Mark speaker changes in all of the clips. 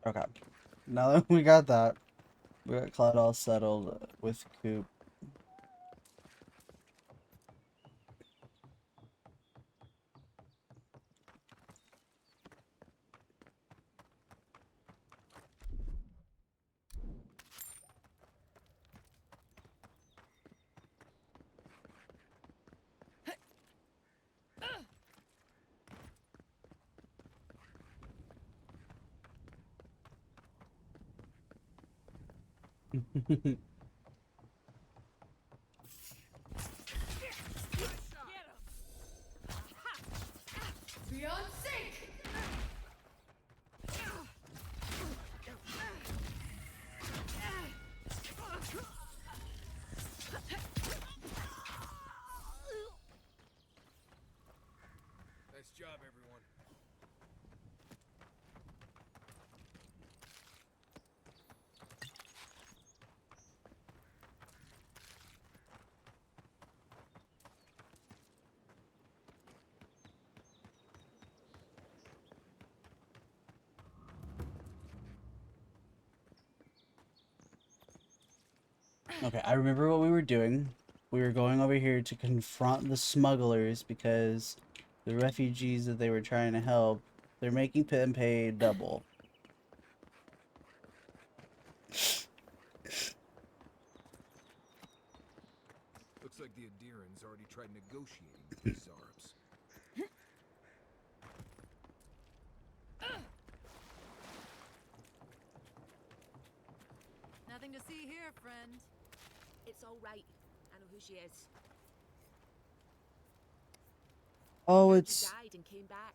Speaker 1: Okay. Now that we got that, we got Cloud all settled with Coop.
Speaker 2: Beyond sync!
Speaker 3: Nice job, everyone.
Speaker 1: Okay, I remember what we were doing. We were going over here to confront the smugglers because the refugees that they were trying to help, they're making them pay double.
Speaker 3: Looks like the Adirans already tried negotiating with these Zarps.
Speaker 4: Nothing to see here, friend.
Speaker 2: It's all right. I know who she is.
Speaker 1: Oh,
Speaker 2: She
Speaker 1: it's...
Speaker 2: died and came back.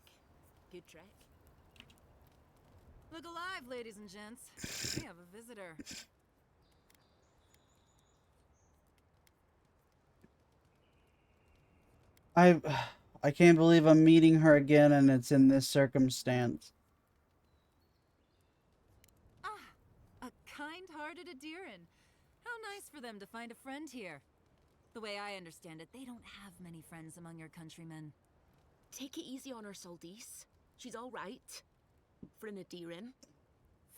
Speaker 2: Good trick.
Speaker 4: Look alive, ladies and gents. We have a visitor.
Speaker 1: I can't believe I'm meeting her again and it's in this circumstance.
Speaker 4: Ah, a kind-hearted Adiran. How nice for them to find a friend here. The way I understand it, they don't have many friends among your countrymen.
Speaker 2: Take it easy on her, Soldice. She's all right. For an Adiran.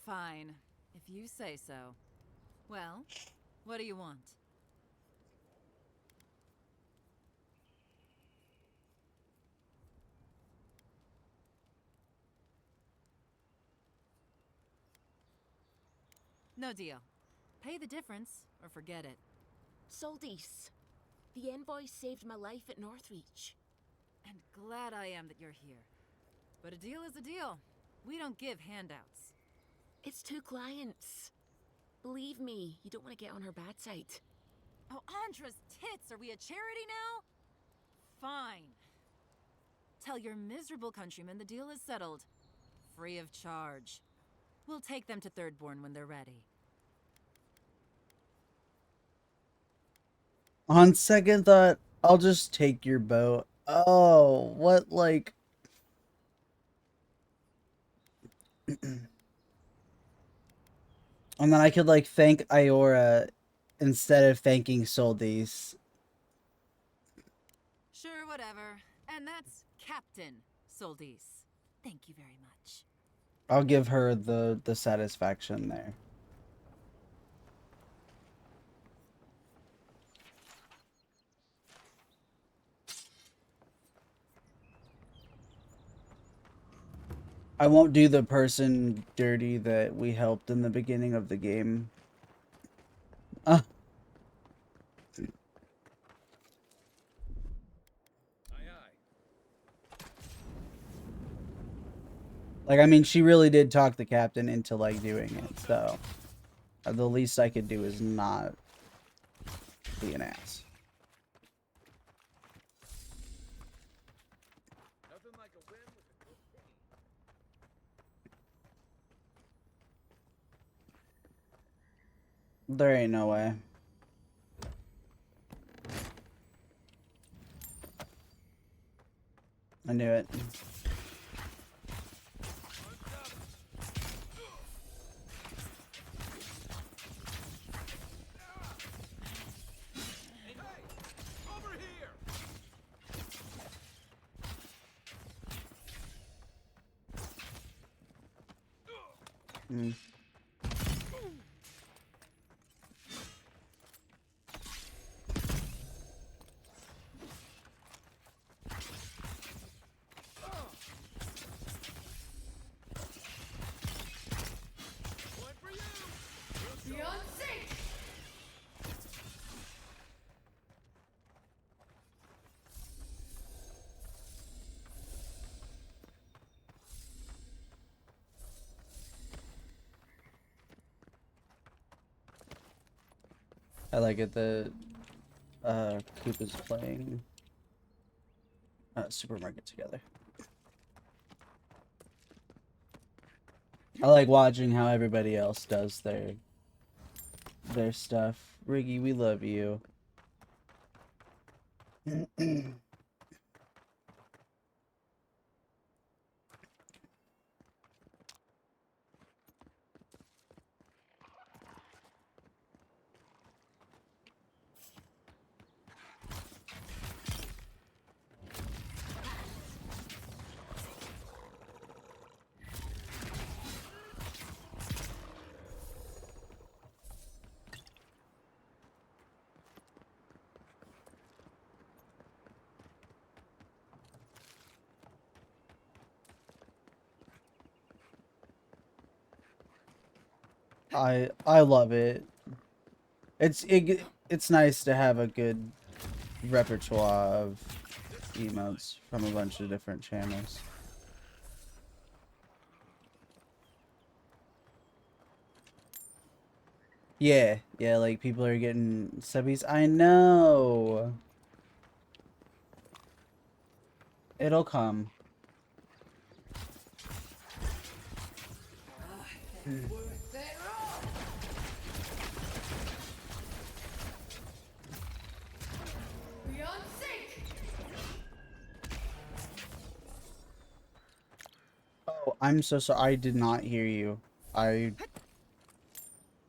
Speaker 4: Fine, if you say so. Well, what do you want? No deal. Pay the difference, or forget it.
Speaker 2: Soldice, the envoy saved my life at Northreach.
Speaker 4: And glad I am that you're here. But a deal is a deal. We don't give handouts.
Speaker 2: It's 2 clients. Believe me, you don't want to get on her bad side.
Speaker 4: Oh, Andra's tits! Are we a charity now? Fine. Tell your miserable countrymen the deal is settled. Free of charge. We'll take them to Thirdborn when they're ready.
Speaker 1: On second thought, I'll just take your boat. Oh, what, like... And then I could, like, thank Iora instead of thanking Soldice.
Speaker 4: Sure, whatever. And that's Captain Soldice. Thank you very much.
Speaker 1: I'll give her the satisfaction there. I won't do the person dirty that we helped in the beginning of the game.
Speaker 3: Aye, aye.
Speaker 1: Like, I mean, she really did talk the captain into, like, doing it, so... the least I could do is not be an ass.
Speaker 3: Nothing like a win with a good team.
Speaker 1: There ain't no way. I knew it.
Speaker 3: Over here!
Speaker 1: Mm. I like it that Coop is playing Supermarket together. I like watching how everybody else does their stuff. Riggy, we love you. I love it. It's nice to have a good repertoire of emotes from a bunch of different channels. Yeah, like people are getting subbies. I know. It'll come. Oh, I'm so sorry. I did not hear you.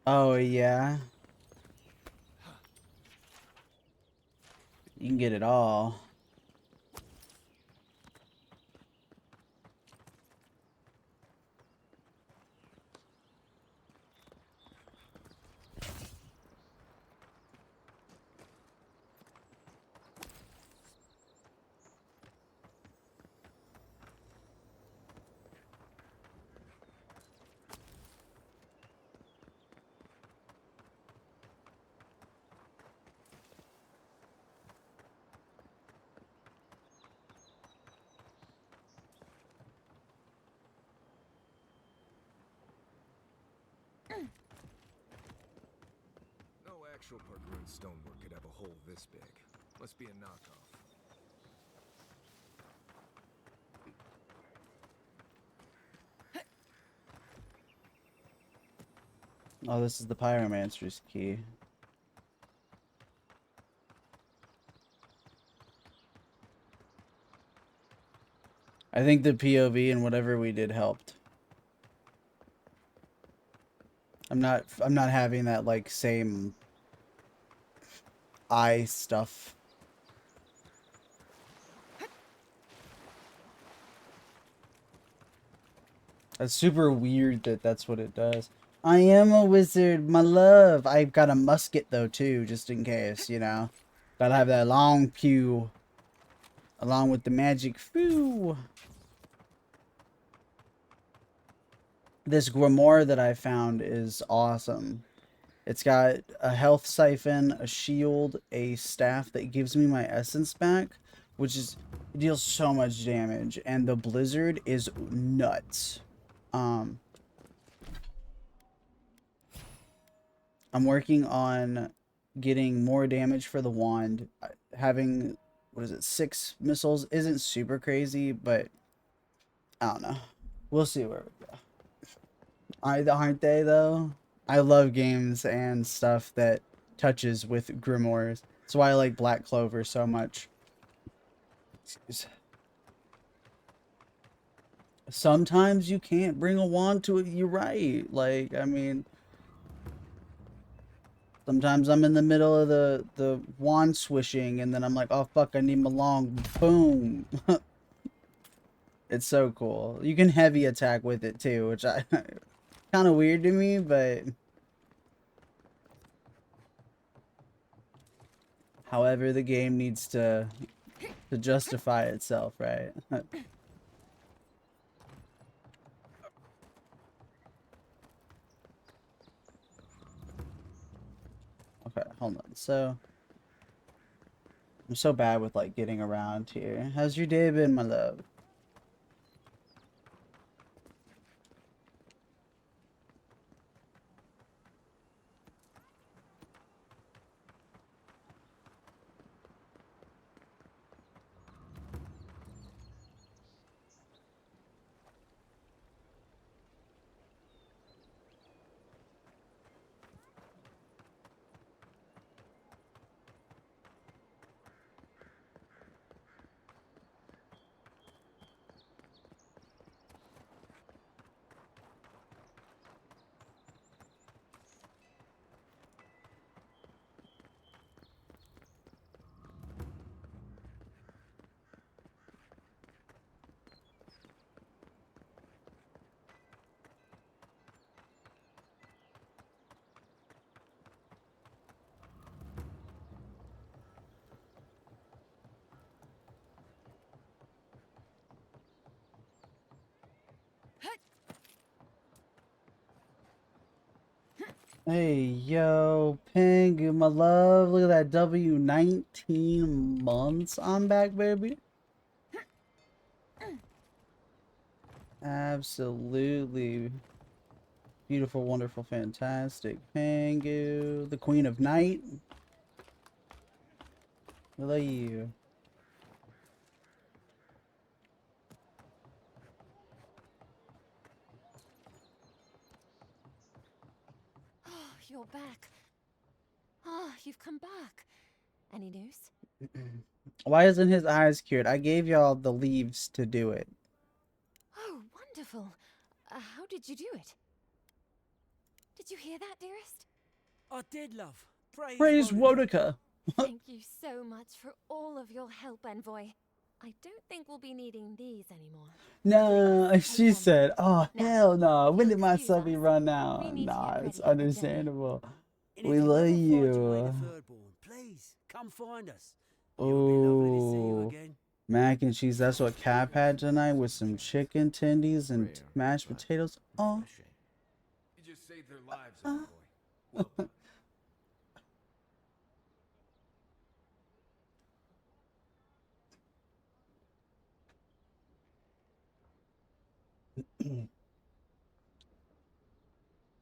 Speaker 1: Oh, yeah. You can get it all.
Speaker 3: No actual Parkruin stonework could have a hole this big. Must be a knockoff.
Speaker 1: Oh, this is the Pyromancer's key. I think the POV and whatever we did helped. I'm not having that like same eye stuff. That's super weird that that's what it does. I am a wizard, my love. I've got a musket though too, just in case, you know. Gotta have that long pew along with the magic foo. This grimoire that I found is awesome. It's got a health siphon, a shield, a staff that gives me my essence back, which is deals so much damage, and the blizzard is nuts. I'm working on getting more damage for the wand. Having, what is it, 6 missiles isn't super crazy, but I don't know. We'll see where we go. Aren't they though? I love games and stuff that touches with grimoires. That's why I like Black Clover so much. Sometimes you can't bring a wand to it. You're right. Like, I mean, sometimes I'm in the middle of the wand swishing, and then I'm like, oh fuck, I need my long. Boom. It's so cool. You can heavy attack with it too, which I kind kind of weird to me, but however, the game needs to justify itself, right? Okay, hold on. So I'm so bad with like getting around here. How's your day been, my love? Hey, yo, Pingu, my love. Look at that W, 19 months. I'm back, baby. Absolutely. Beautiful, wonderful, fantastic. Pingu, the Queen of Night. Hello, you.
Speaker 4: Oh, you're back. Ah, you've come back. Any news?
Speaker 1: Why isn't his eyes cured? I gave y'all the leaves to do it.
Speaker 4: Oh, wonderful. How did you do it? Did you hear that, dearest?
Speaker 5: I did, love.
Speaker 1: Praise
Speaker 5: Wodika.
Speaker 1: Wodika.
Speaker 4: Thank you so much for all of your help, Envoy. I don't think we'll be needing these anymore.
Speaker 1: No,
Speaker 4: Please,
Speaker 1: she
Speaker 4: take them.
Speaker 1: said, oh,
Speaker 4: Now,
Speaker 1: hell no. When
Speaker 4: you'll
Speaker 1: did my
Speaker 4: excuse
Speaker 1: subby
Speaker 4: us.
Speaker 1: run
Speaker 4: We
Speaker 1: out?
Speaker 4: need to
Speaker 1: Nah,
Speaker 4: get
Speaker 1: it's
Speaker 4: ready for the journey.
Speaker 1: understandable.
Speaker 5: And
Speaker 1: We
Speaker 5: if you
Speaker 1: love
Speaker 5: ever find your way to
Speaker 1: you.
Speaker 5: Thirdborn, please come find us. It would be lovely to see you
Speaker 1: Oh,
Speaker 5: again.
Speaker 1: mac and cheese. That's what Cap had tonight with some chicken tendies and mashed potatoes. Oh,
Speaker 3: You just saved their lives, Envoy. Well done.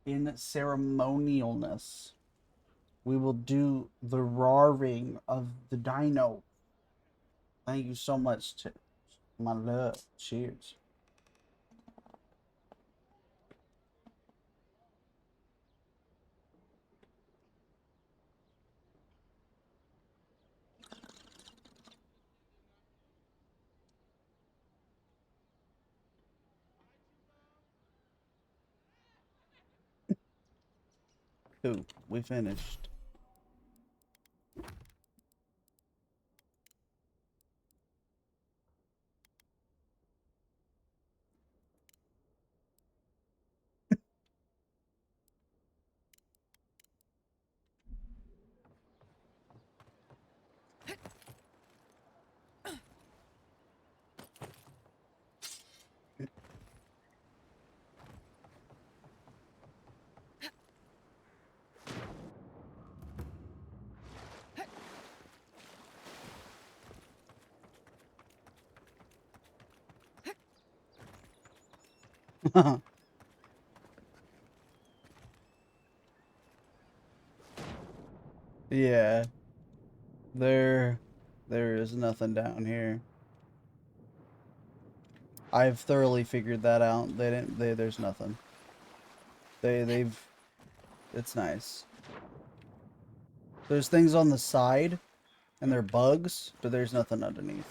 Speaker 1: in ceremonialness, we will do the roaring of the dino. Thank you so much, my love. Cheers. Ooh, we finished. Yeah, there is nothing down here. I've thoroughly figured that out. There's nothing. They've, it's nice. There's things on the side, and they're bugs, but there's nothing underneath.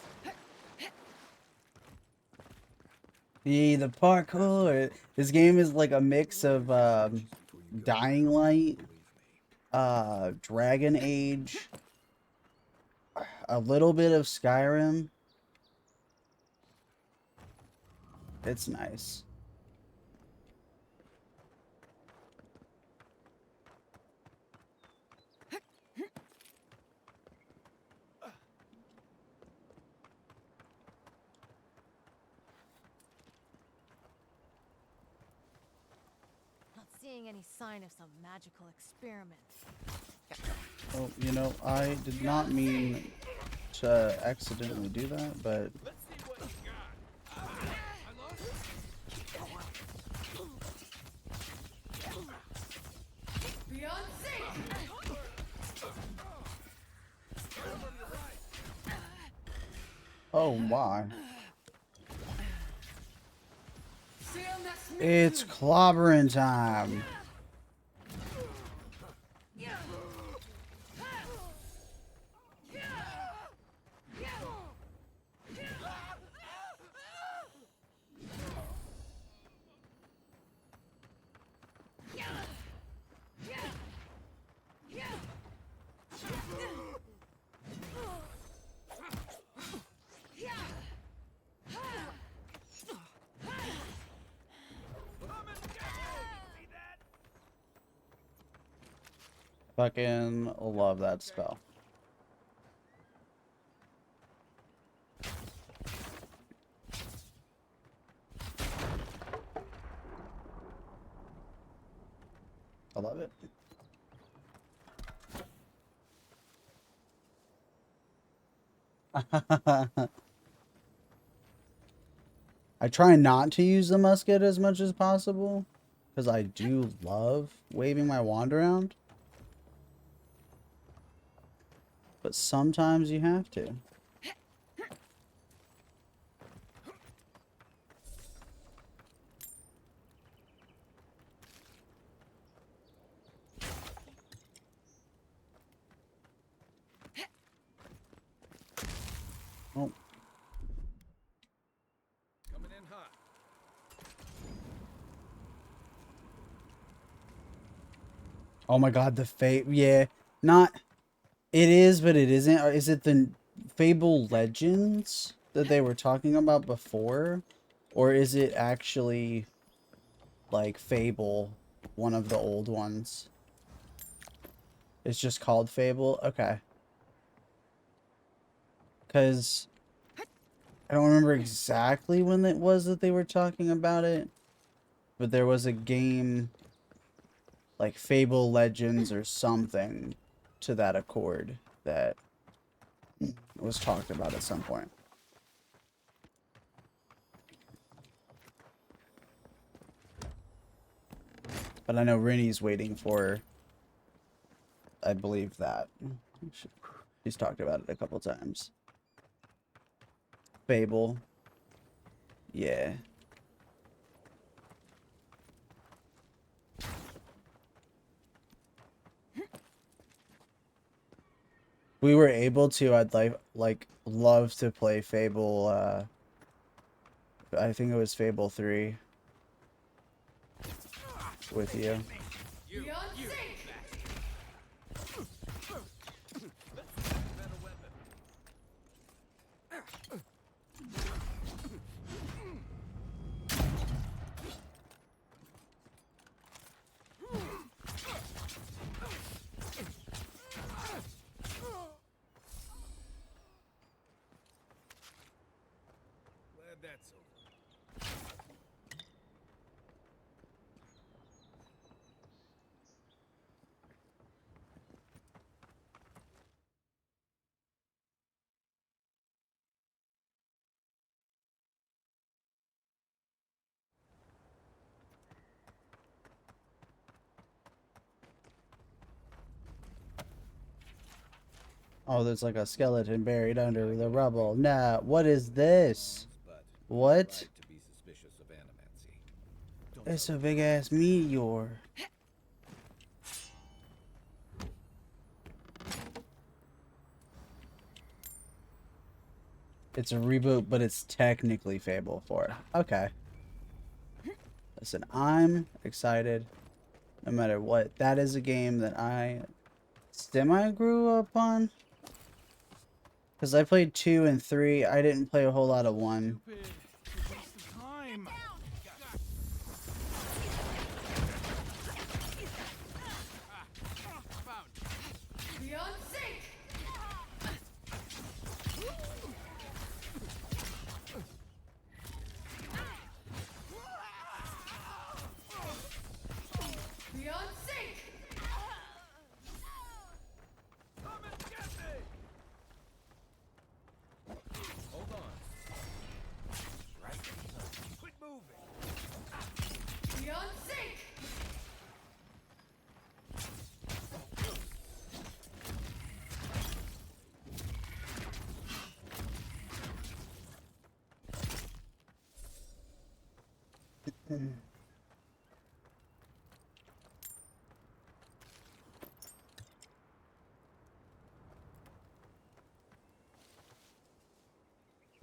Speaker 1: Yeah, the parkour. This game is like a mix of Dying Light, Dragon Age, a little bit of Skyrim. It's nice.
Speaker 4: seeing any sign of some magical experiment.
Speaker 1: Oh, you know, I did not mean to accidentally do that, but oh my. It's clobbering time. Fucking love that spell. I love it. I try not to use the musket as much as possible because I do love waving my wand around. But sometimes you have to. Oh.
Speaker 3: Coming in hot.
Speaker 1: Oh my god, the fate. Yeah. Not. It is, but it isn't. Is it the Fable Legends that they were talking about before? Or is it actually like Fable, one of the old ones? It's just called Fable? Okay. Because I don't remember exactly when it was that they were talking about it. But there was a game like Fable Legends or something to that accord that was talked about at some point. But I know Rennie's waiting for, I believe that. She's talked about it a couple times. Fable. Yeah. We were able to, I'd like love to play Fable, I think it was Fable 3 with you.
Speaker 3: Glad that's over.
Speaker 1: Oh, there's like a skeleton buried under the rubble. Nah, what is this? What? It's a big ass meteor. It's a reboot, but it's technically Fable 4. Okay. Listen, I'm excited no matter what. That is a game that I semi grew up on. Because I played 2 and 3. I didn't play a whole lot of 1.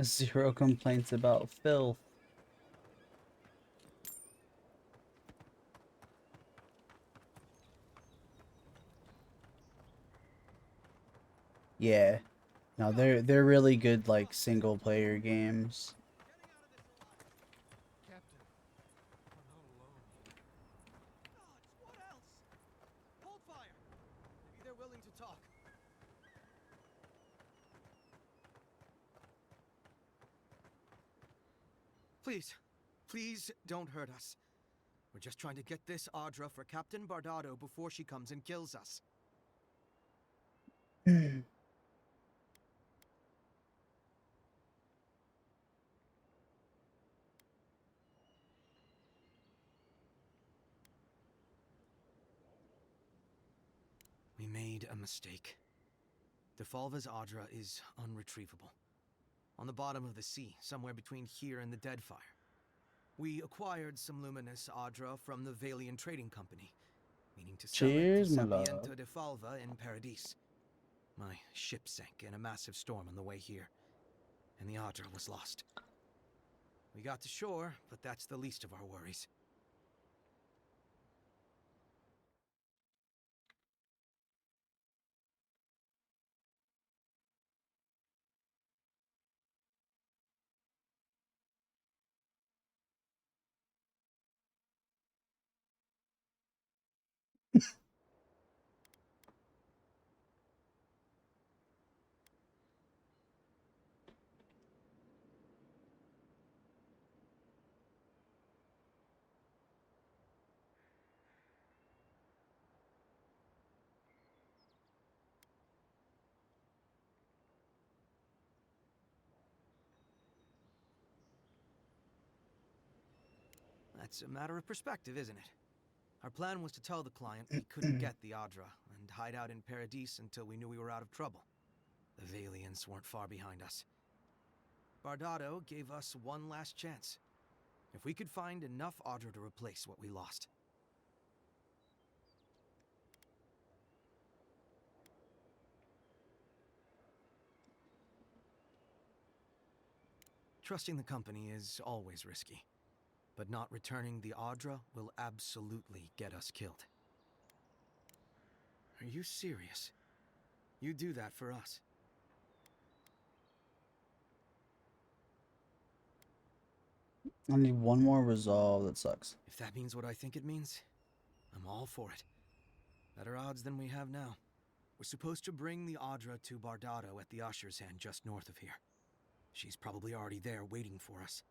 Speaker 1: Zero complaints about filth. Yeah. No, they're really good like single player games.
Speaker 3: Captain, we're not alone.
Speaker 6: Gods, what else? Hold fire. Maybe they're willing to talk. Please, please don't hurt us. We're just trying to get this Audra for Captain Bardado before she comes and kills us. We made a mistake. Defalva's Audra is unretrievable. On the bottom of the sea, somewhere between here and the Deadfire. We acquired some luminous Audra from the Valian Trading Company, meaning to sell it
Speaker 1: Cheers,
Speaker 6: to
Speaker 1: my love.
Speaker 6: Sapienta de Falva in Paradis. My ship sank in a massive storm on the way here, and the Audra was lost. We got to shore, but that's the least of our worries. That's a matter of perspective, isn't it? Our plan was to tell the client we couldn't get the Audra and hide out in Paradis until we knew we were out of trouble. The Valians weren't far behind us. Bardado gave us one last chance. If we could find enough Audra to replace what we lost. Trusting the company is always risky. But not returning the Audra will absolutely get us killed. Are you serious? You do that for us?
Speaker 1: I need one more resolve. That sucks.
Speaker 6: If that means what I think it means, I'm all for it. Better odds than we have now. We're supposed to bring the Audra to Bardado at the Usher's Hand just north of here. She's probably already there waiting for us.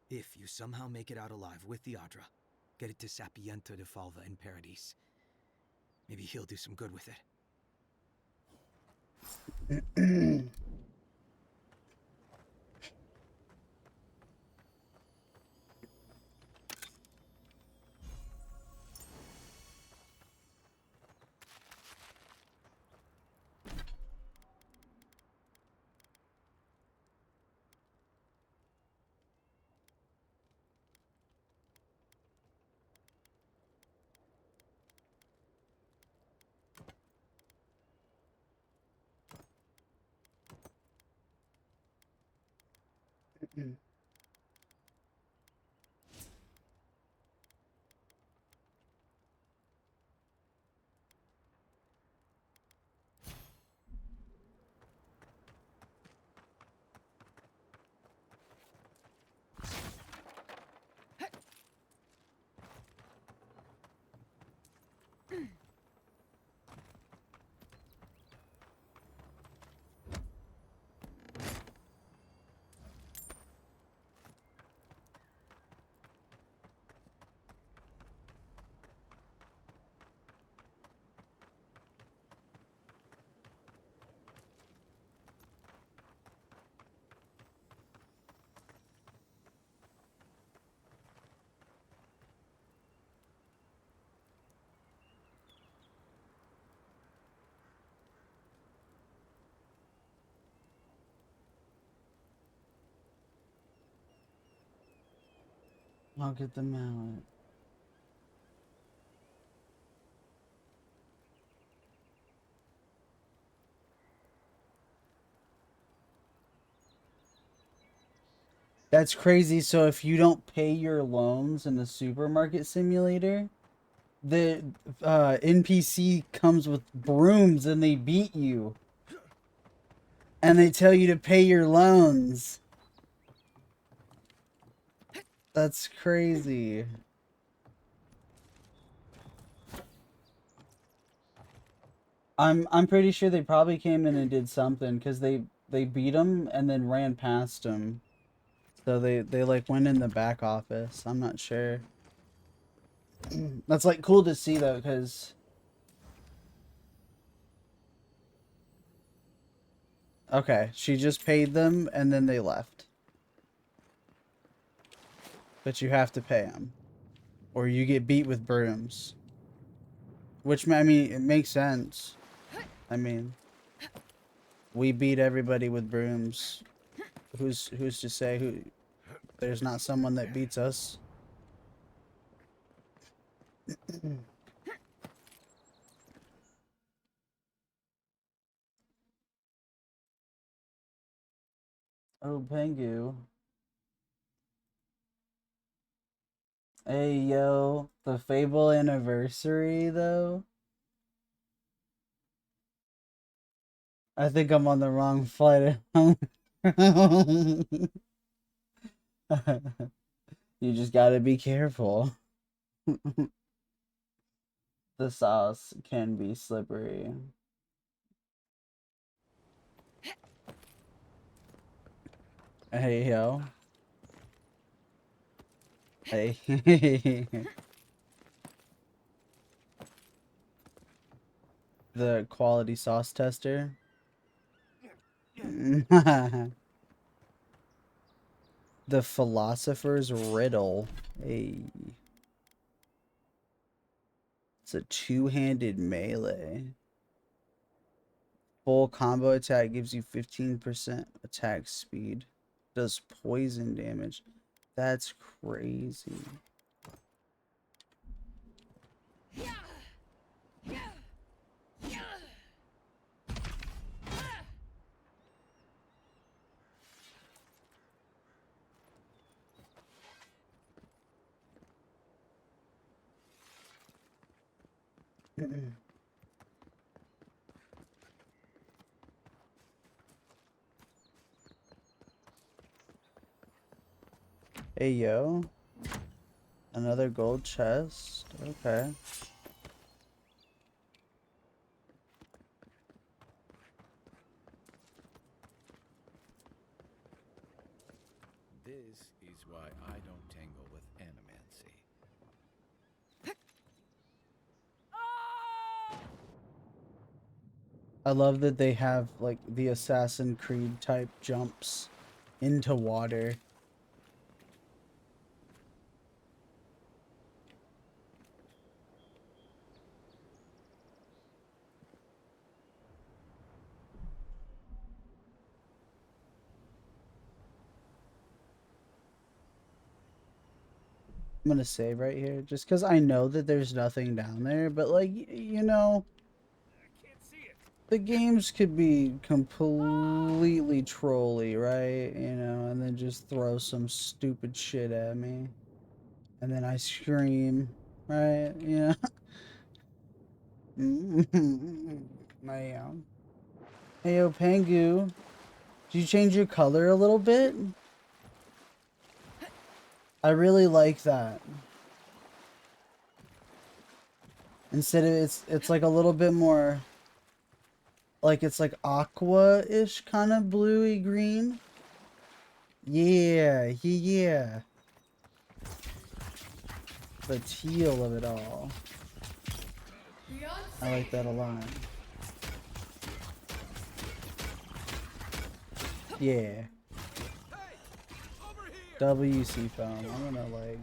Speaker 6: If you somehow make it out alive with the Audra, get it to Sapienta de Falva in Paradis. Maybe he'll do some good with it.
Speaker 1: I'll get the mallet. That's crazy. So if you don't pay your loans in the supermarket simulator, the NPC comes with brooms and they beat you. And they tell you to pay your loans. That's crazy. I'm pretty sure they probably came in and did something because they beat him and then ran past him. So they like went in the back office. I'm not sure. That's like cool to see though, because okay, she just paid them and then they left. But you have to pay them, or you get beat with brooms. Which, I mean, it makes sense. I mean, we beat everybody with brooms. Who's to say who there's not someone that beats us? Oh, Pengu. Hey, yo, the Fable anniversary, though? I think I'm on the wrong flight. You just gotta be careful. The sauce can be slippery. Hey, yo. Hey. The quality sauce tester. The philosopher's riddle. Hey. It's a two-handed melee. Full combo attack gives you 15% attack speed. Does poison damage. That's crazy. Hey, yo. Another gold chest. Okay.
Speaker 7: This is why I don't tangle with animancy.
Speaker 1: I love that they have, like, the Assassin's Creed type jumps into water. I'm gonna save right here, just because I know that there's nothing down there, but, like, you know, the games could be completely trolly, right? You know, and then just throw some stupid shit at me. And then I scream, right? You know? Man. Hey, yo, Pangu. Did you change your color a little bit? I really like that. Instead of it's like a little bit more like it's like aqua-ish kind of bluey green. Yeah, yeah. The teal of it all. I like that a lot. Yeah. WC foam. I'm gonna like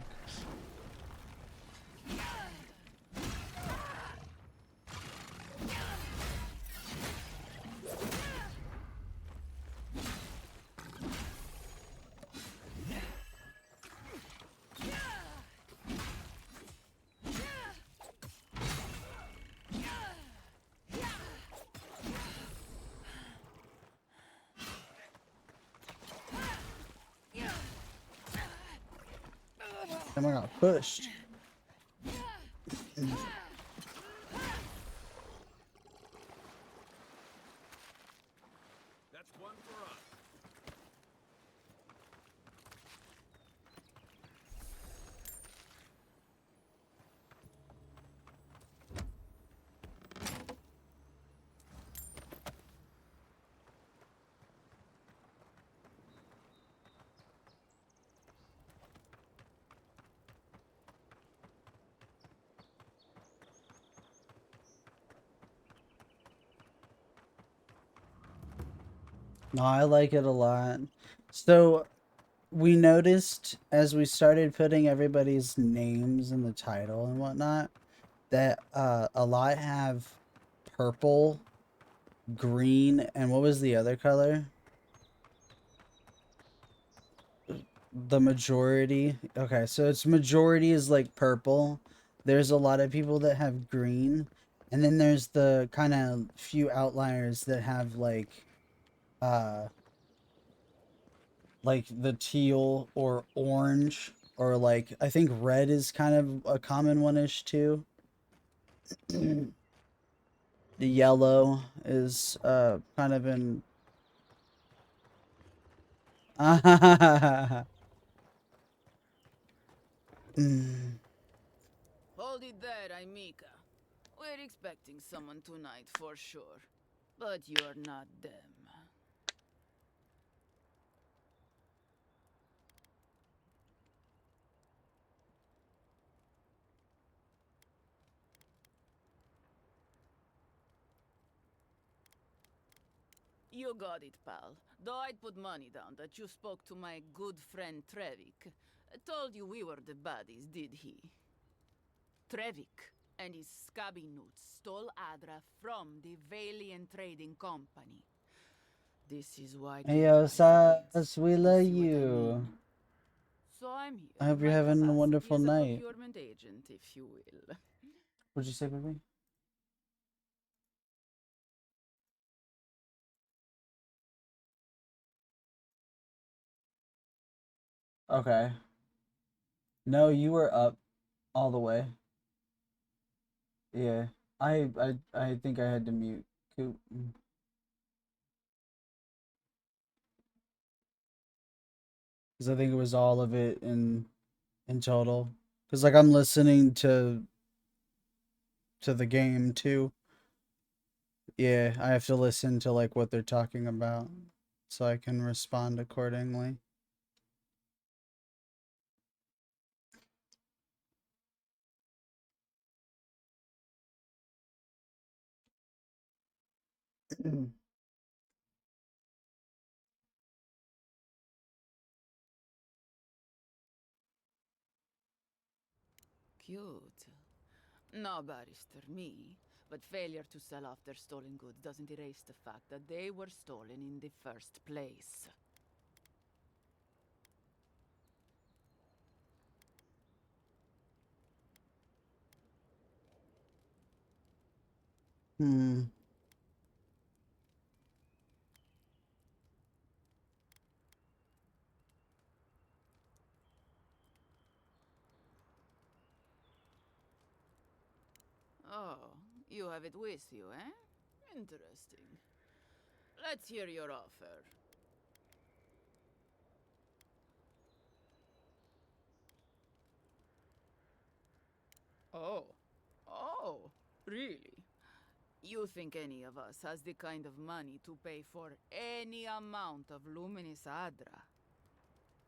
Speaker 1: Damn, I got pushed.
Speaker 3: That's one for us.
Speaker 1: No, I like it a lot. So we noticed as we started putting everybody's names in the title and whatnot that a lot have purple, green, and what was the other color? The majority. Okay, so it's majority is like purple. There's a lot of people that have green, and then there's the kind of few outliers that have uh like the teal or orange, or like I think red is kind of a common one-ish too. The yellow is kind of in Mm.
Speaker 8: Hold it there, Aimika. We're expecting someone tonight for sure. But you're not them. You got it, pal. Though I'd put money down that you spoke to my good friend Trevik. Told you we were the baddies, did he? Trevik and his scabby newts stole Adra from the Valiant Trading Company. This is widely
Speaker 1: Hey yo,
Speaker 8: publicized.
Speaker 1: Sas, we
Speaker 8: You
Speaker 1: love
Speaker 8: see what I
Speaker 1: you.
Speaker 8: mean? So I'm here.
Speaker 1: I hope you're
Speaker 8: My
Speaker 1: having a
Speaker 8: capacity
Speaker 1: wonderful
Speaker 8: as a
Speaker 1: night.
Speaker 8: procurement agent, if you will.
Speaker 1: What'd you say, baby? Okay. No, you were up all the way. Yeah. I think I had to mute Coop. Because I think it was all of it in total. Because like I'm listening to the game too. Yeah, I have to listen to like what they're talking about so I can respond accordingly.
Speaker 8: Cute. No barrister, me. But failure to sell off their stolen goods doesn't erase the fact that they were stolen in the first place.
Speaker 1: Hmm.
Speaker 8: Oh, you have it with you, eh? Interesting. Let's hear your offer. Oh. Oh, really? You think any of us has the kind of money to pay for any amount of luminous Adra?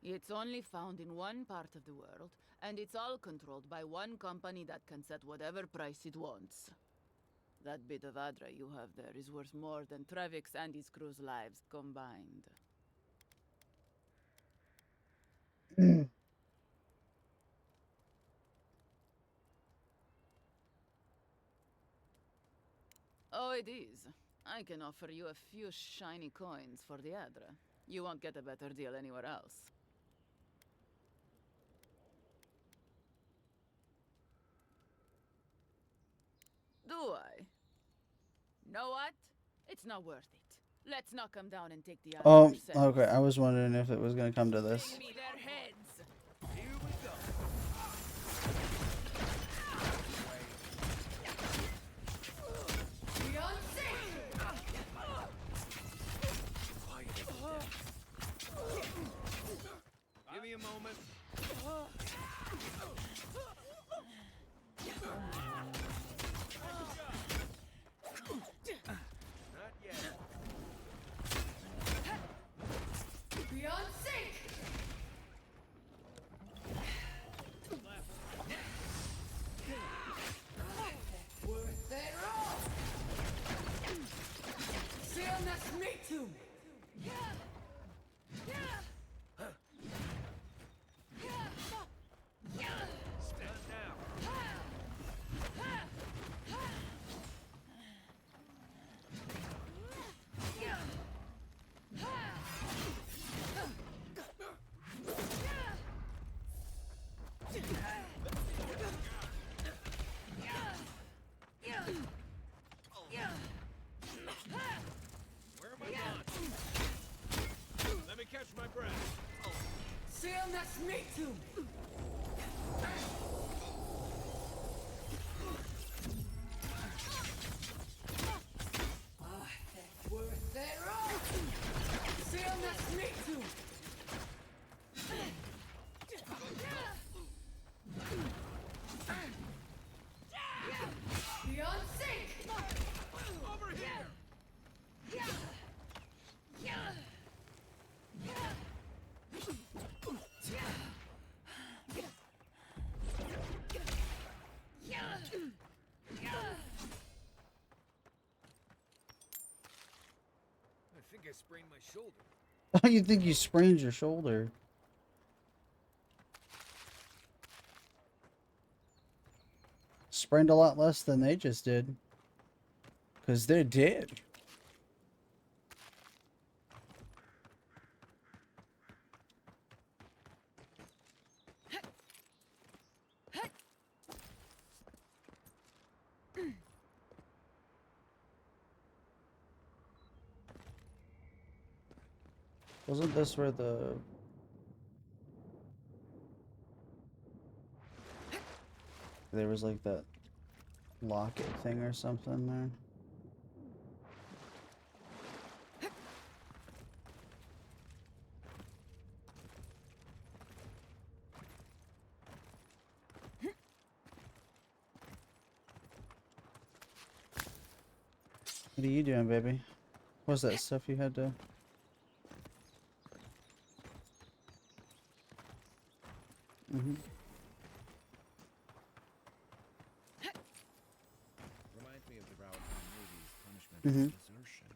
Speaker 8: It's only found in one part of the world, and it's all controlled by one company that can set whatever price it wants. That bit of Adra you have there is worth more than Trevik's and his crew's lives combined. Oh, it is. I can offer you a few shiny coins for the Adra. You won't get a better deal anywhere else. Do I? Know what? It's not worth it. Let's knock them down and take the Adra
Speaker 1: Oh,
Speaker 8: ourselves.
Speaker 1: okay. I was wondering if it was gonna come to this.
Speaker 8: Bring me their heads!
Speaker 3: Here we go. moment. Not yet.
Speaker 9: Beyond sync! Worth it all! Stillness me too!
Speaker 3: Stand down. Where am I going? Let me catch my breath.
Speaker 9: Stillness me too! Worth it all! Stillness me too! Beyond sync!
Speaker 3: Over here. I think I sprained my shoulder.
Speaker 1: Oh, you think you sprained your shoulder? Sprained a lot less than they just did. Because they did. Wasn't this where the... There was like that locket thing or something there? What are you doing, baby? What's that stuff you had to... Mm-hmm.
Speaker 7: Reminds me of the Avowed movie's punishment
Speaker 1: Mhm.
Speaker 7: of desertion.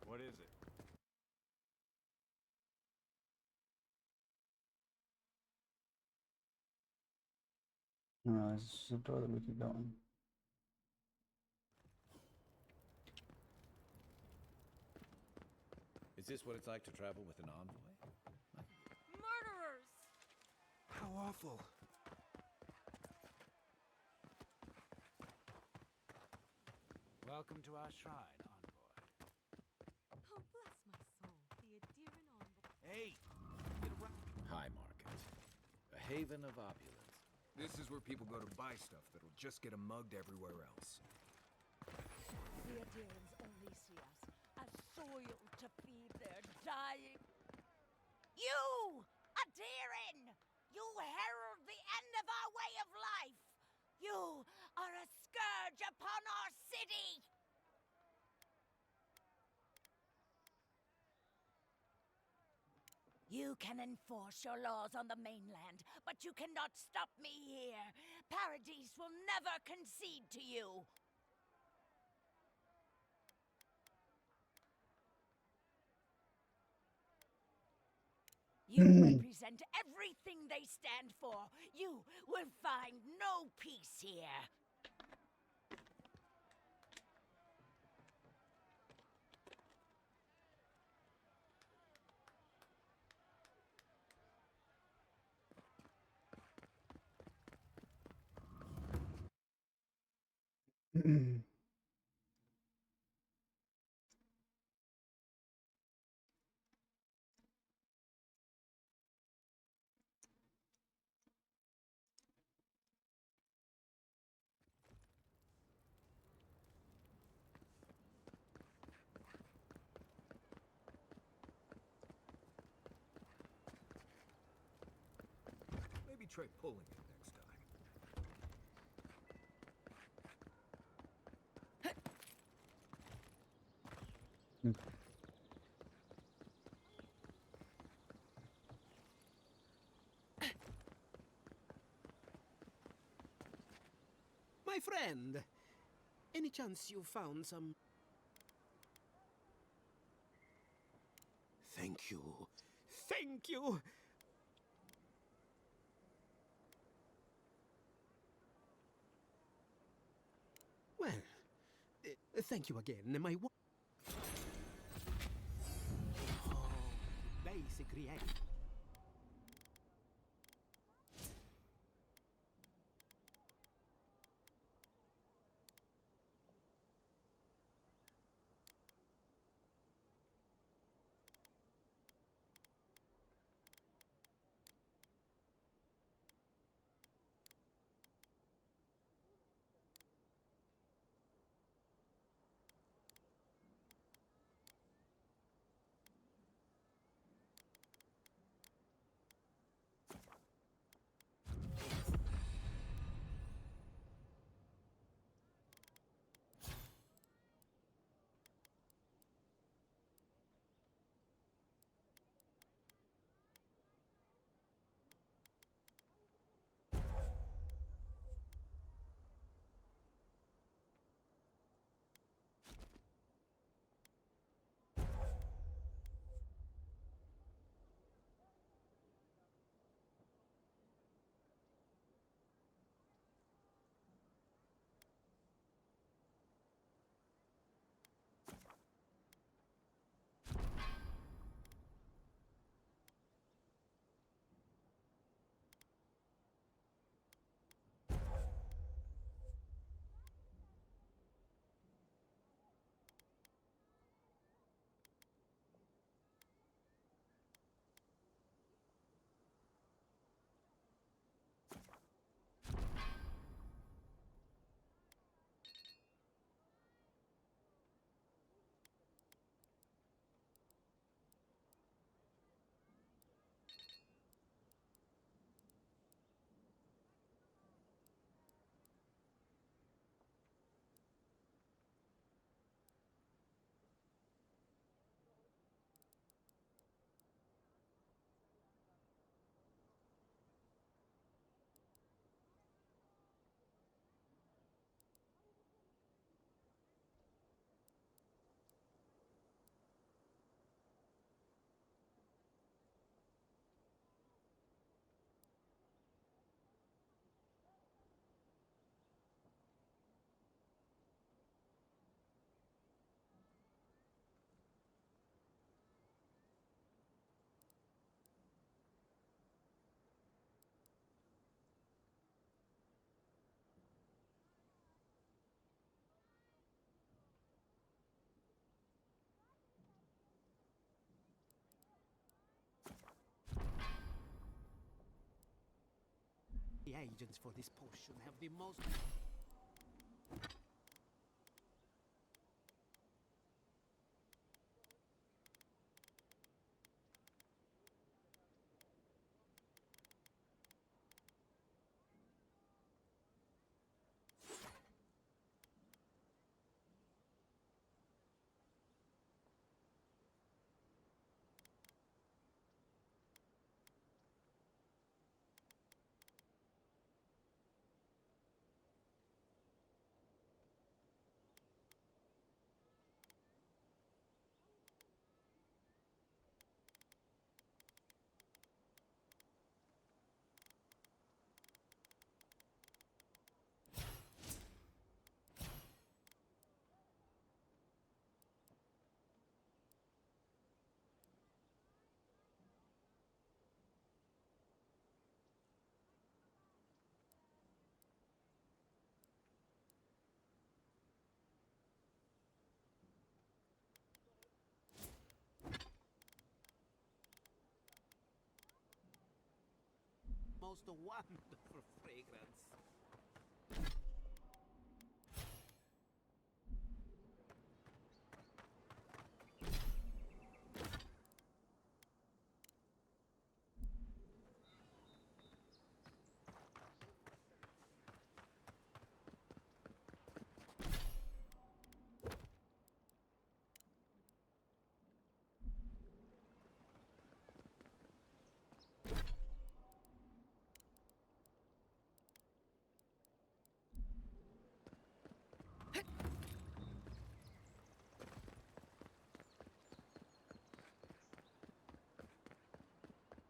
Speaker 3: What is it?
Speaker 1: No, it's just a door that we could go in.
Speaker 7: Is this what it's like to travel with an envoy?
Speaker 4: Murderers!
Speaker 6: How awful.
Speaker 5: Welcome to our shrine, envoy.
Speaker 4: Oh, bless my soul, the Adiran envoy.
Speaker 5: Hey!
Speaker 7: High market. A haven of opulence.
Speaker 3: This is where people go to buy stuff that'll just get them mugged everywhere else.
Speaker 10: The Adirans only see us as soil to feed their dying. You, Adiran! You herald the end of our way of life! You are a scourge upon our city! You can enforce your laws on the mainland, but you cannot stop me here. Paradise will never concede to you. You represent everything they stand for. You will find no peace here.
Speaker 3: Maybe try pulling it next time.
Speaker 5: My friend, any chance you found some... Thank you. Thank you! Well, thank you again. My... Oh, basic reaction. The agents for this potion have the most... most wonderful fragrance.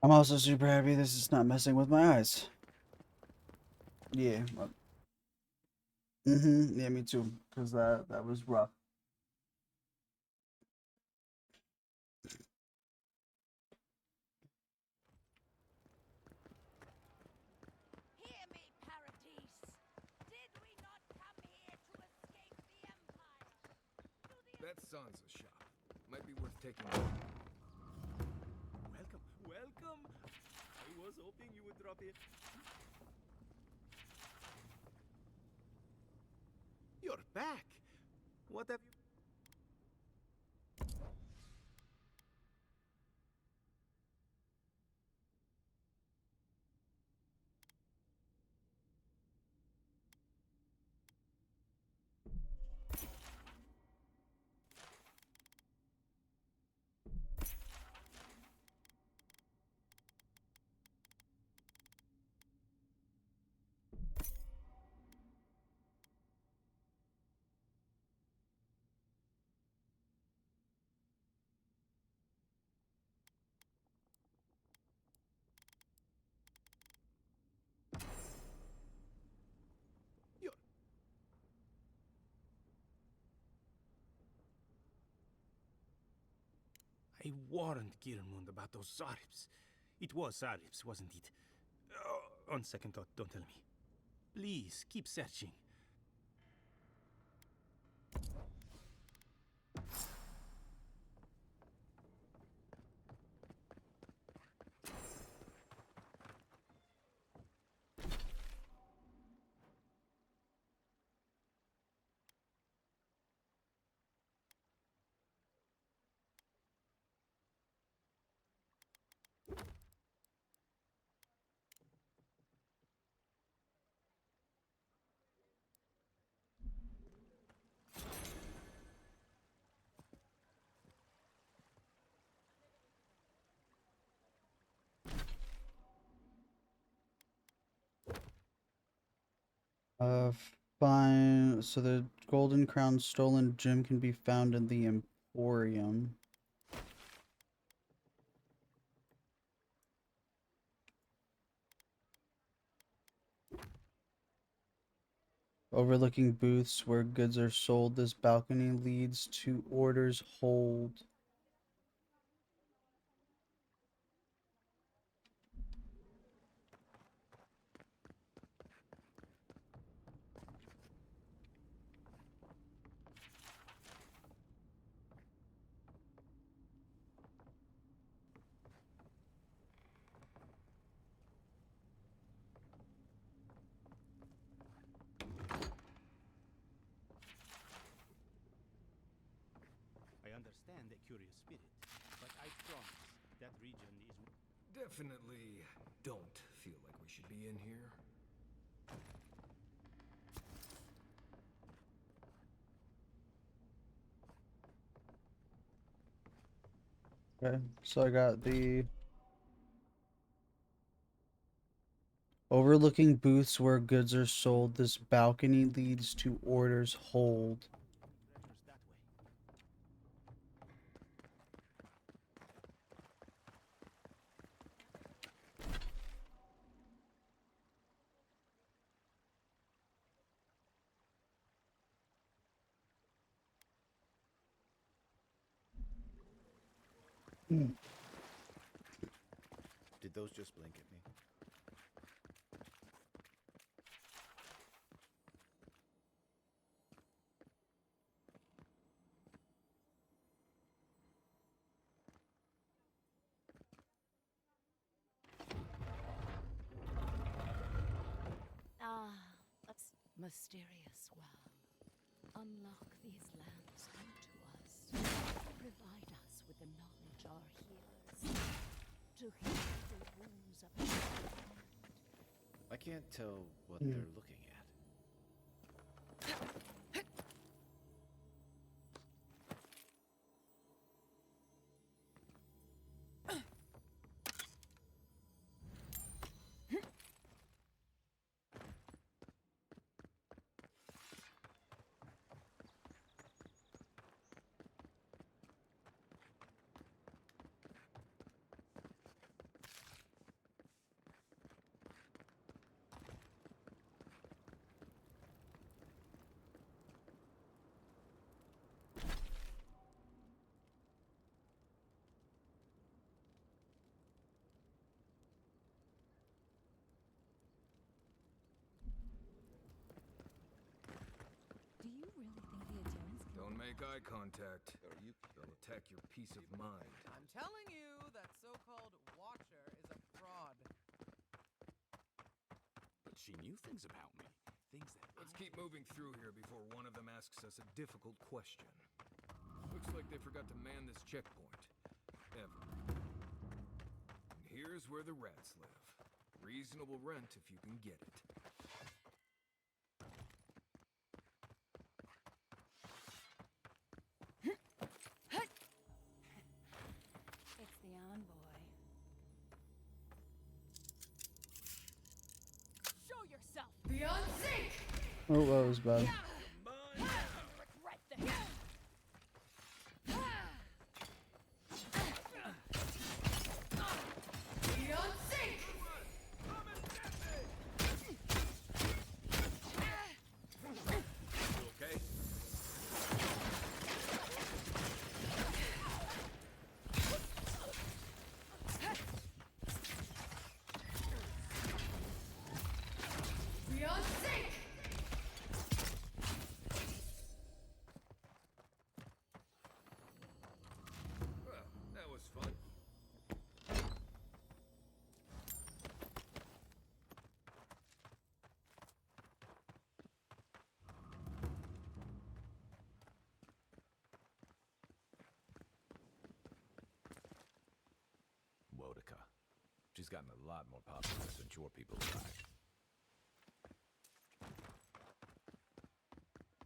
Speaker 1: I'm also super happy this is not messing with my eyes. Yeah. Yeah, me too. Cause that was rough.
Speaker 10: Hear me, Paradise. Did we not come here to escape the Empire?
Speaker 3: That Sansa shop might be worth taking.
Speaker 5: Welcome, welcome. I was hoping you would drop in. You're back. What have you? You're... I warned Kirmund about those Zaribs. It was Zaribs, wasn't it? Oh, on second thought, don't tell me. Please, keep searching.
Speaker 1: Uh, fine. So the Golden Crown stolen gem can be found in the Emporium. Overlooking booths where goods are sold, this balcony leads to orders hold.
Speaker 5: I understand a curious spirit, but I promise that region is...
Speaker 3: Definitely don't feel like we should be in here.
Speaker 1: Okay, so I got the overlooking booths where goods are sold. This balcony leads to orders hold.
Speaker 5: treasures that way.
Speaker 7: Did those just blink at me?
Speaker 10: Mysterious well. Unlock these lands unto us. Provide us with the knowledge our healers. To heal the wounds of the land.
Speaker 7: I can't tell what they're looking at.
Speaker 4: Do you really think the adherents can...
Speaker 3: Don't make eye contact. They'll attack your peace of mind.
Speaker 11: I'm telling you, that so-called Watcher is a fraud.
Speaker 12: But she knew things about me. Things that
Speaker 3: Let's keep moving through here before one of them asks us a difficult question. Looks like they forgot to man this checkpoint. Ever. And here's where the rats live. Reasonable rent if you can get it.
Speaker 4: It's the envoy.
Speaker 2: Show yourself!
Speaker 9: Beyond sync!
Speaker 1: Oh, that was bad.
Speaker 2: Regret this!
Speaker 9: Beyond sync!
Speaker 3: You okay?
Speaker 9: Beyond sync!
Speaker 3: Well, that was fun.
Speaker 7: Wodica. She's gotten a lot more popular since your people arrived.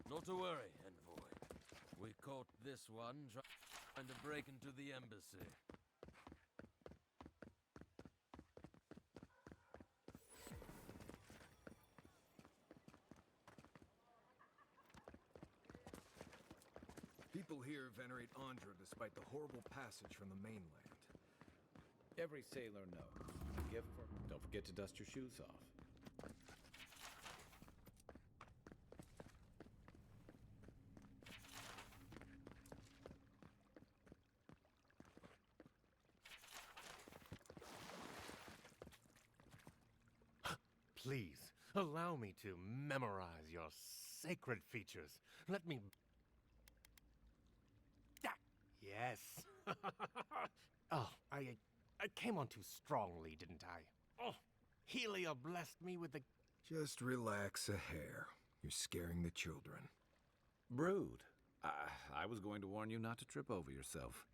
Speaker 13: Not to worry, envoy. We caught this one trying to break into the embassy.
Speaker 3: People here venerate Andra despite the horrible passage from the mainland.
Speaker 7: Every sailor knows. A gift for... Don't forget to dust your shoes off.
Speaker 14: Please, allow me to memorize your sacred features. Let me... Ah, yes. Oh, I came on too strongly, didn't I? Oh, Helia blessed me with the...
Speaker 3: Just relax a hair. You're scaring the children.
Speaker 7: Brood. I was going to warn you not to trip over yourself.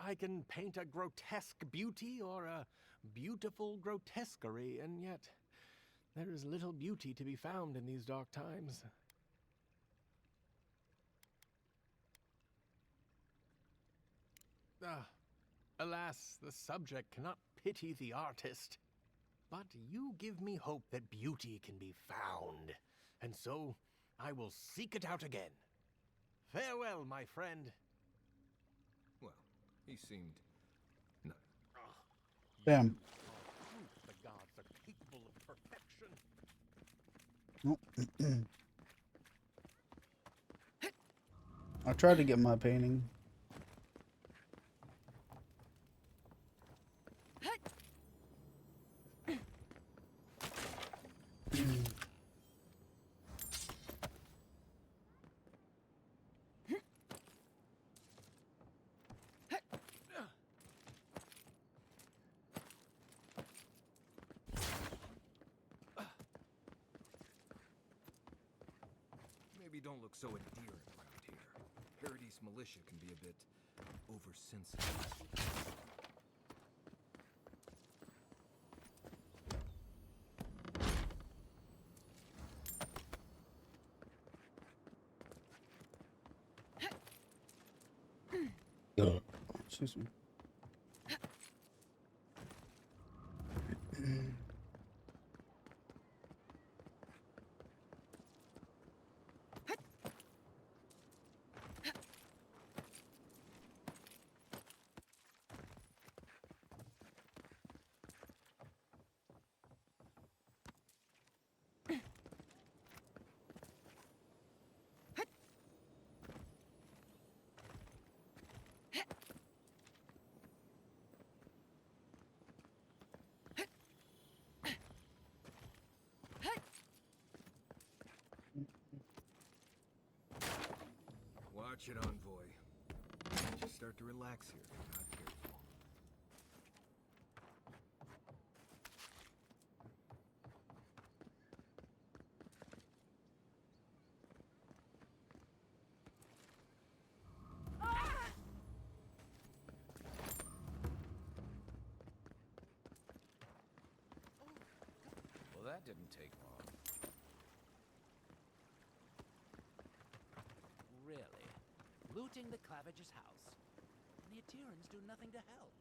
Speaker 14: I can paint a grotesque beauty or a beautiful grotesquerie, and yet there is little beauty to be found in these dark times. Alas, the subject cannot pity the artist. But you give me hope that beauty can be found, and so I will seek it out again. Farewell, my friend.
Speaker 3: Well, he seemed... no.
Speaker 1: Damn.
Speaker 14: The gods are capable of perfection.
Speaker 1: I tried to get my painting.
Speaker 3: Maybe don't look so endearing around here. Paradise militia can be a bit oversensitive.
Speaker 1: Excuse me.
Speaker 3: Watch it, envoy. Just start to relax here if you're not careful.
Speaker 7: Well, that didn't take long.
Speaker 15: Really? Looting the Clavage's house. And the Atirans do nothing to help.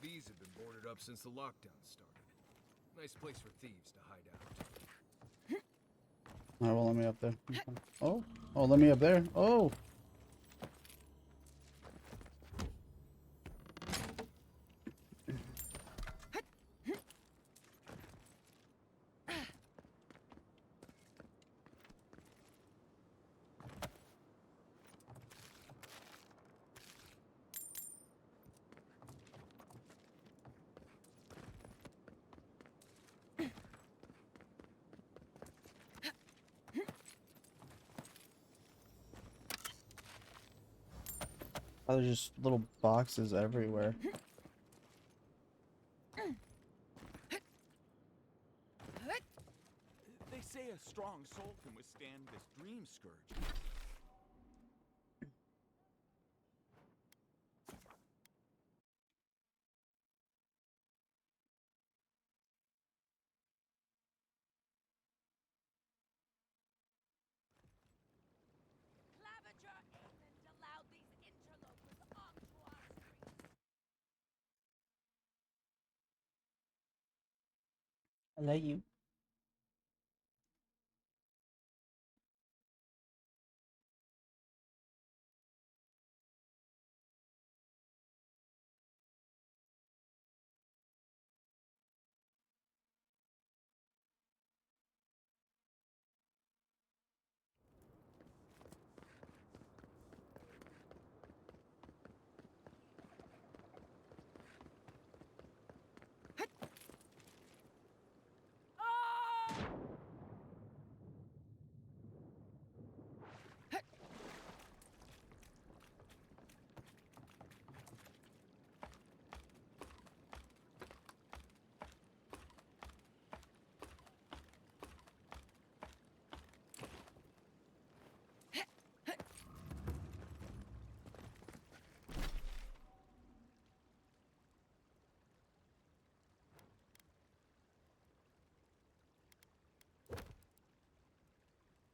Speaker 3: These have been boarded up since the lockdown started. Nice place for thieves to hide out.
Speaker 1: Alright, well, let me up there. Oh, oh, let me up there. Oh. Oh, there's just little boxes everywhere.
Speaker 12: They say a strong soul can withstand this dream scourge.
Speaker 10: Clavager isn't allowed these interlopers onto our streets.
Speaker 1: I like you.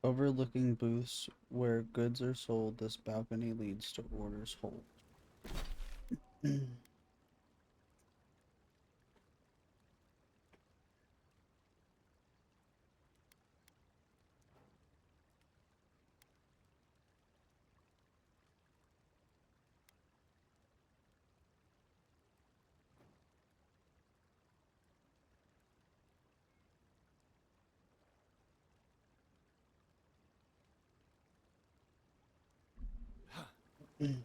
Speaker 1: Overlooking booths where goods are sold, this balcony leads to orders hold.
Speaker 13: Here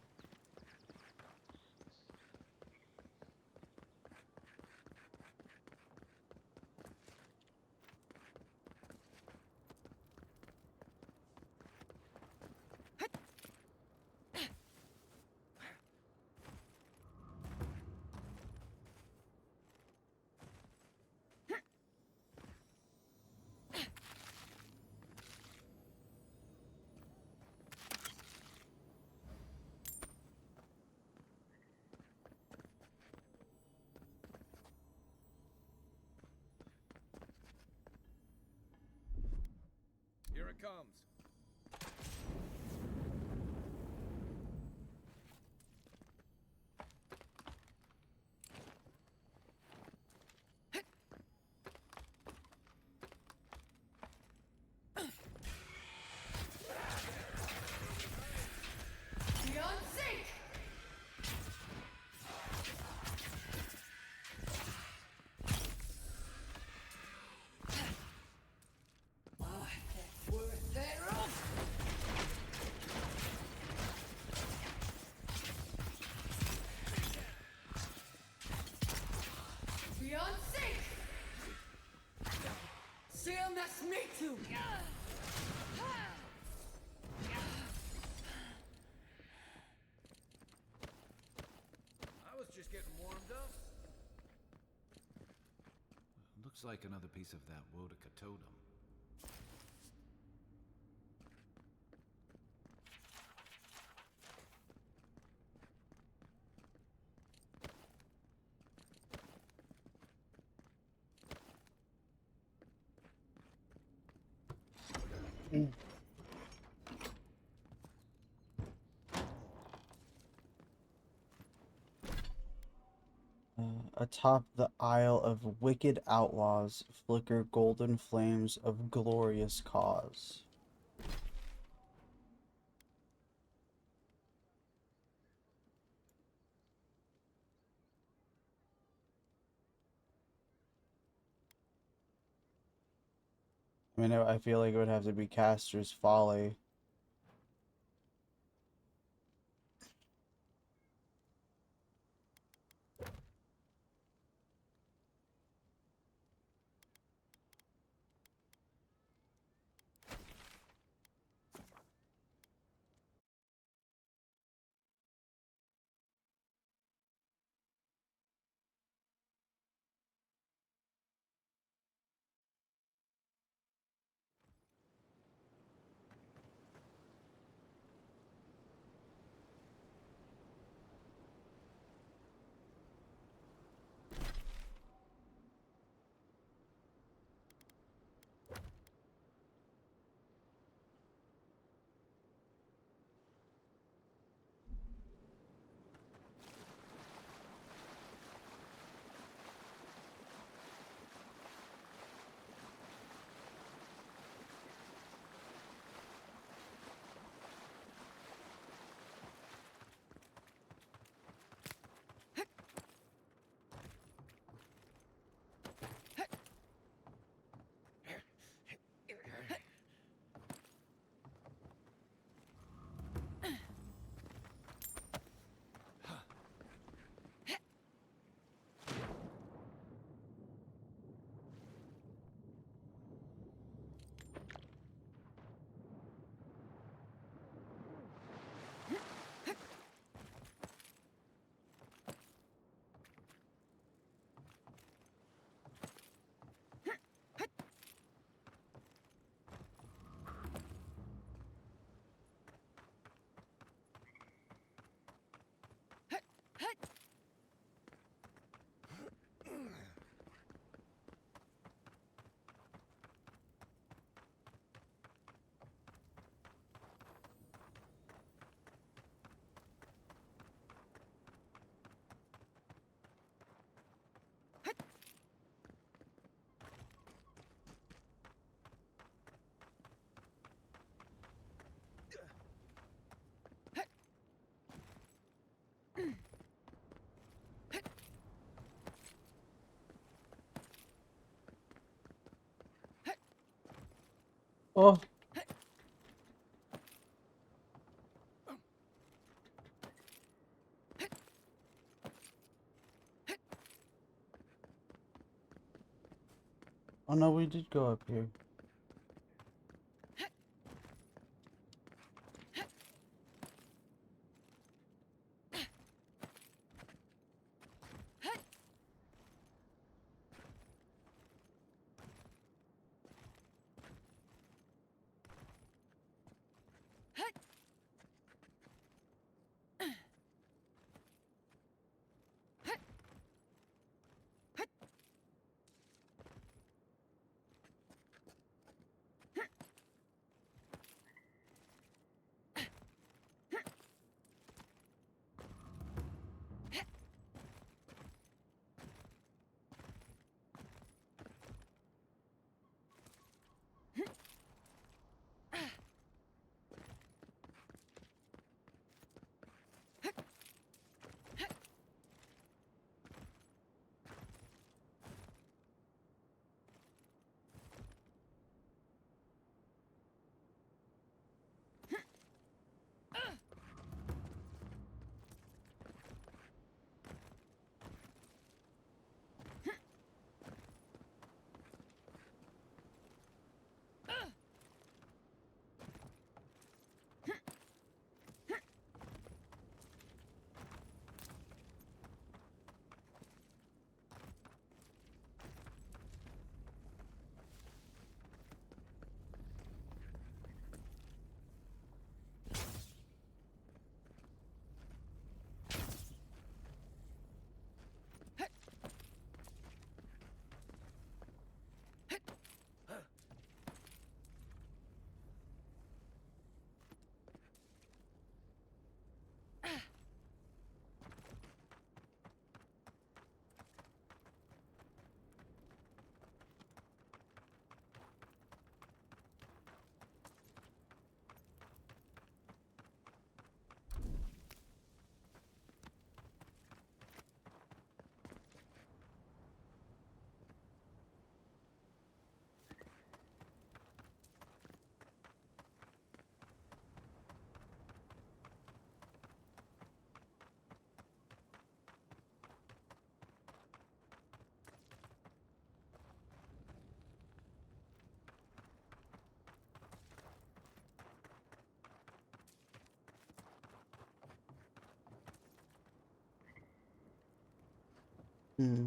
Speaker 13: it comes.
Speaker 9: Beyond sync! Worth thereof! Beyond sync! CMS me too!
Speaker 13: I was just getting warmed up.
Speaker 7: Looks like another piece of that Wodaka totem.
Speaker 1: Atop the Isle of Wicked Outlaws flicker golden flames of glorious cause. I mean, I feel like it would have to be Caster's Folly. Oh. Oh no, we did go up here. Hmm.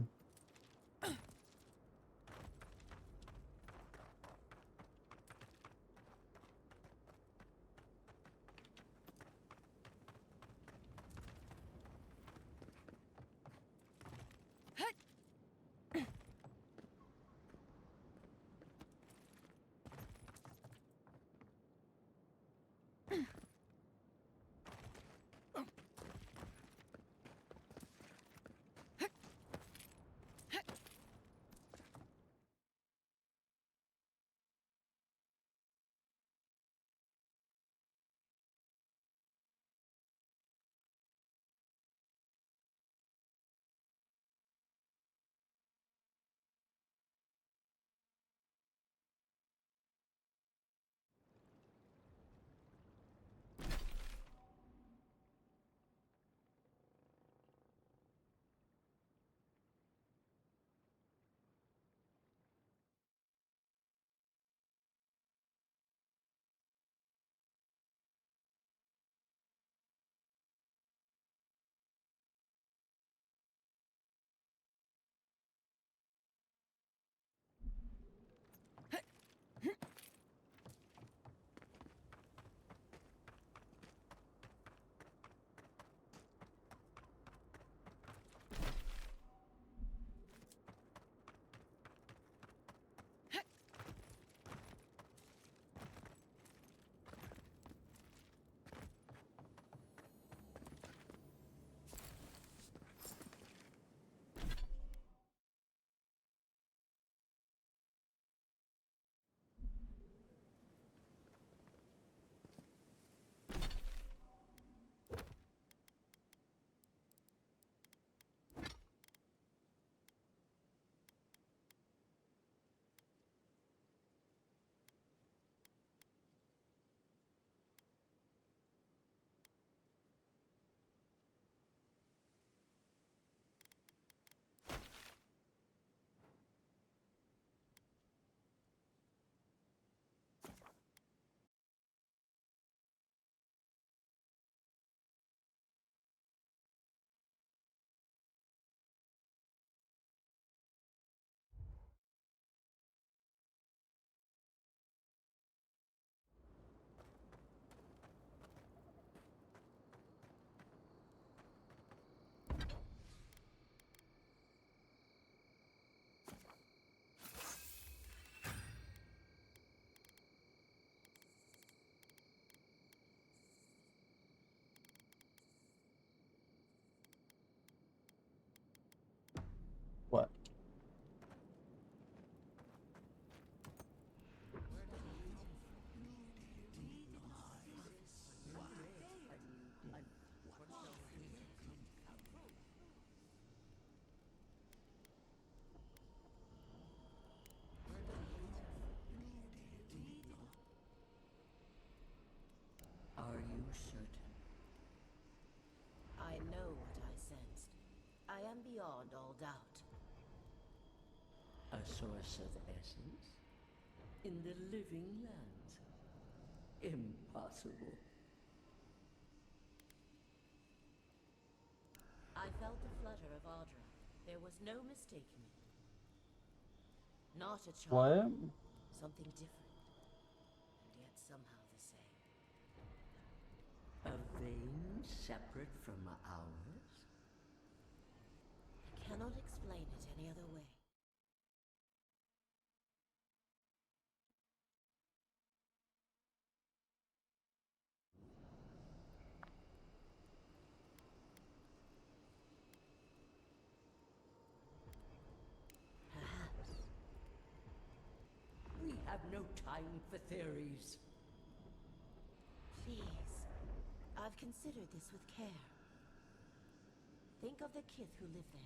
Speaker 10: beyond all doubt. A source of essence? In the living lands? Impossible. I felt the flutter of Audra. There was no mistaking it. Not a charm.
Speaker 1: What?
Speaker 10: Something different. And yet somehow the same. A vein separate from ours? I cannot explain it any other way. Perhaps. We have no time for theories. Please. I've considered this with care. Think of the kith who live there.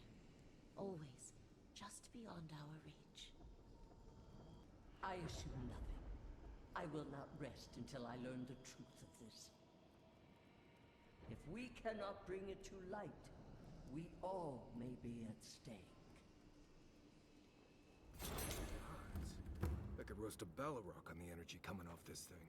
Speaker 10: Always just beyond our reach. I assume nothing. I will not rest until I learn the truth of this. If we cannot bring it to light, we all may be at stake.
Speaker 3: I could roast a Balrog on the energy coming off this thing.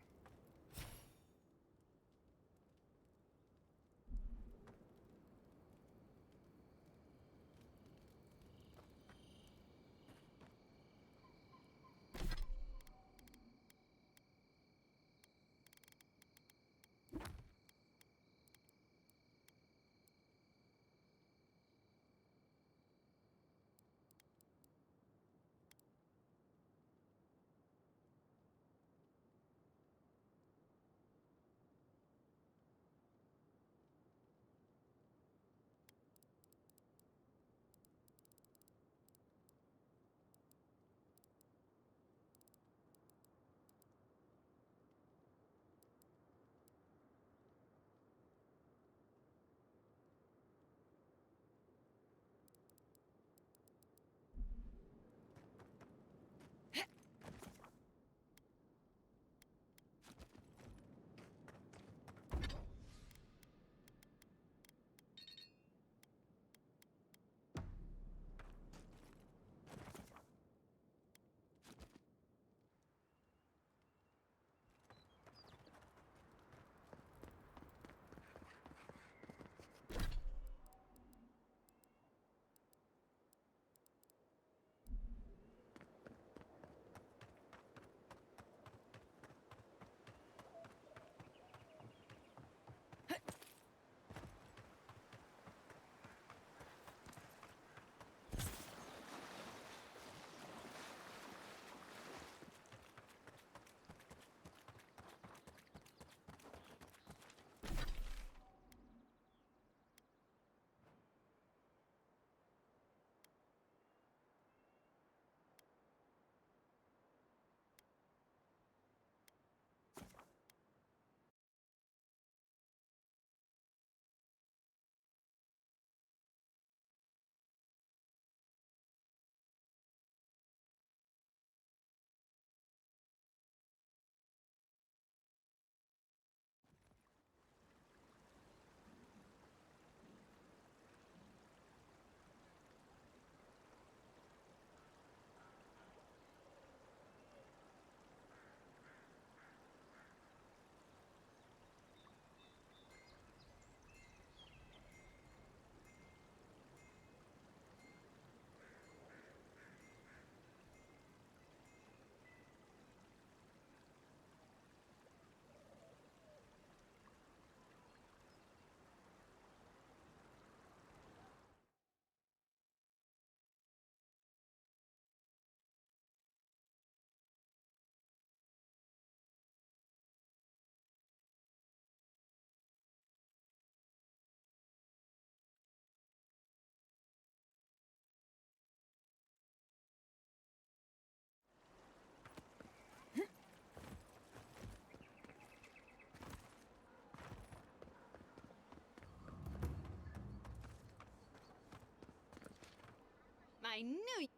Speaker 16: I knew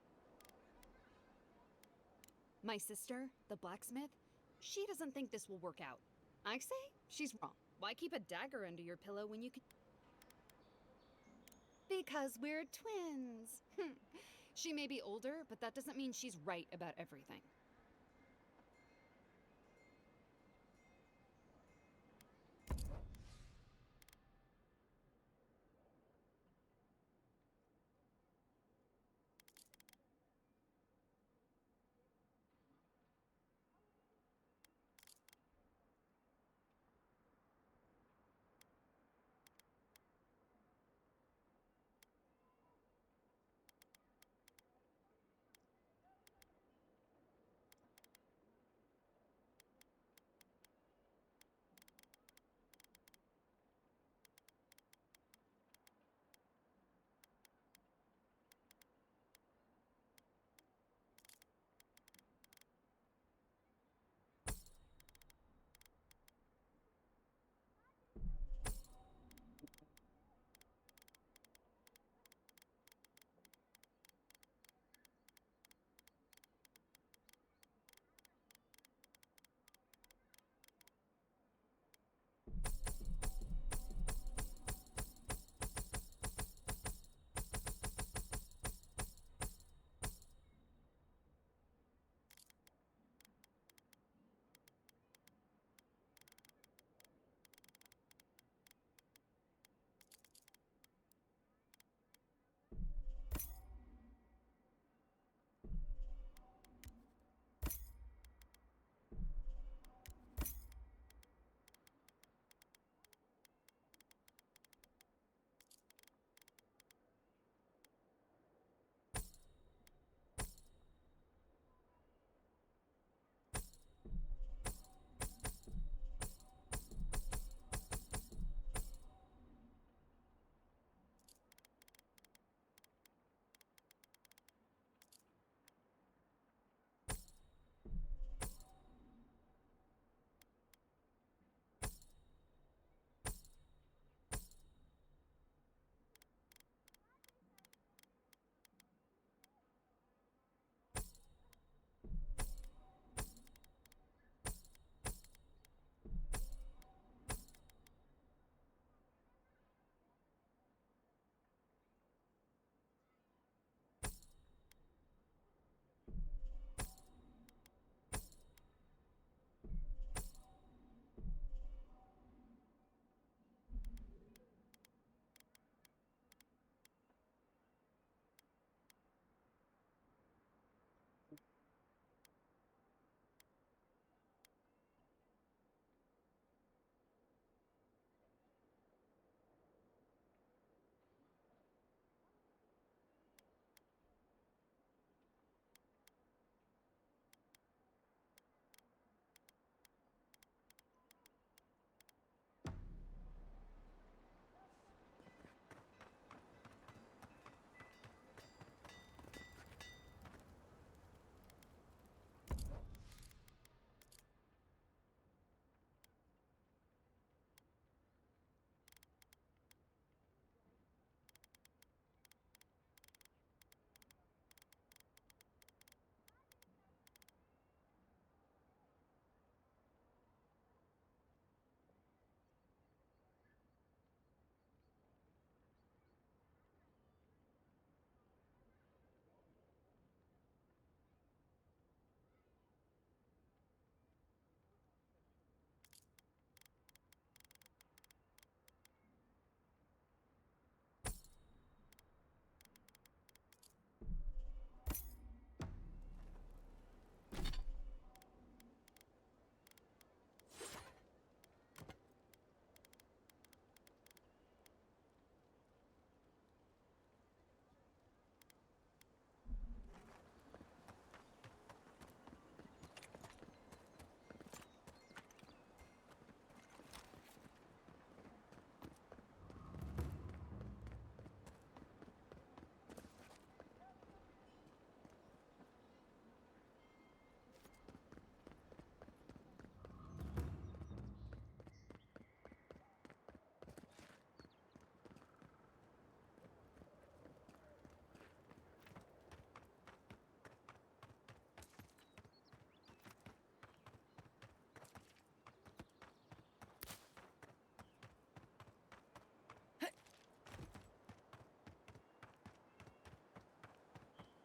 Speaker 16: My sister, the blacksmith, she doesn't think this will work out. I say she's wrong. Why keep a dagger under your pillow when you can... Big Because we're twins. She may be older, but that doesn't mean she's right about everything.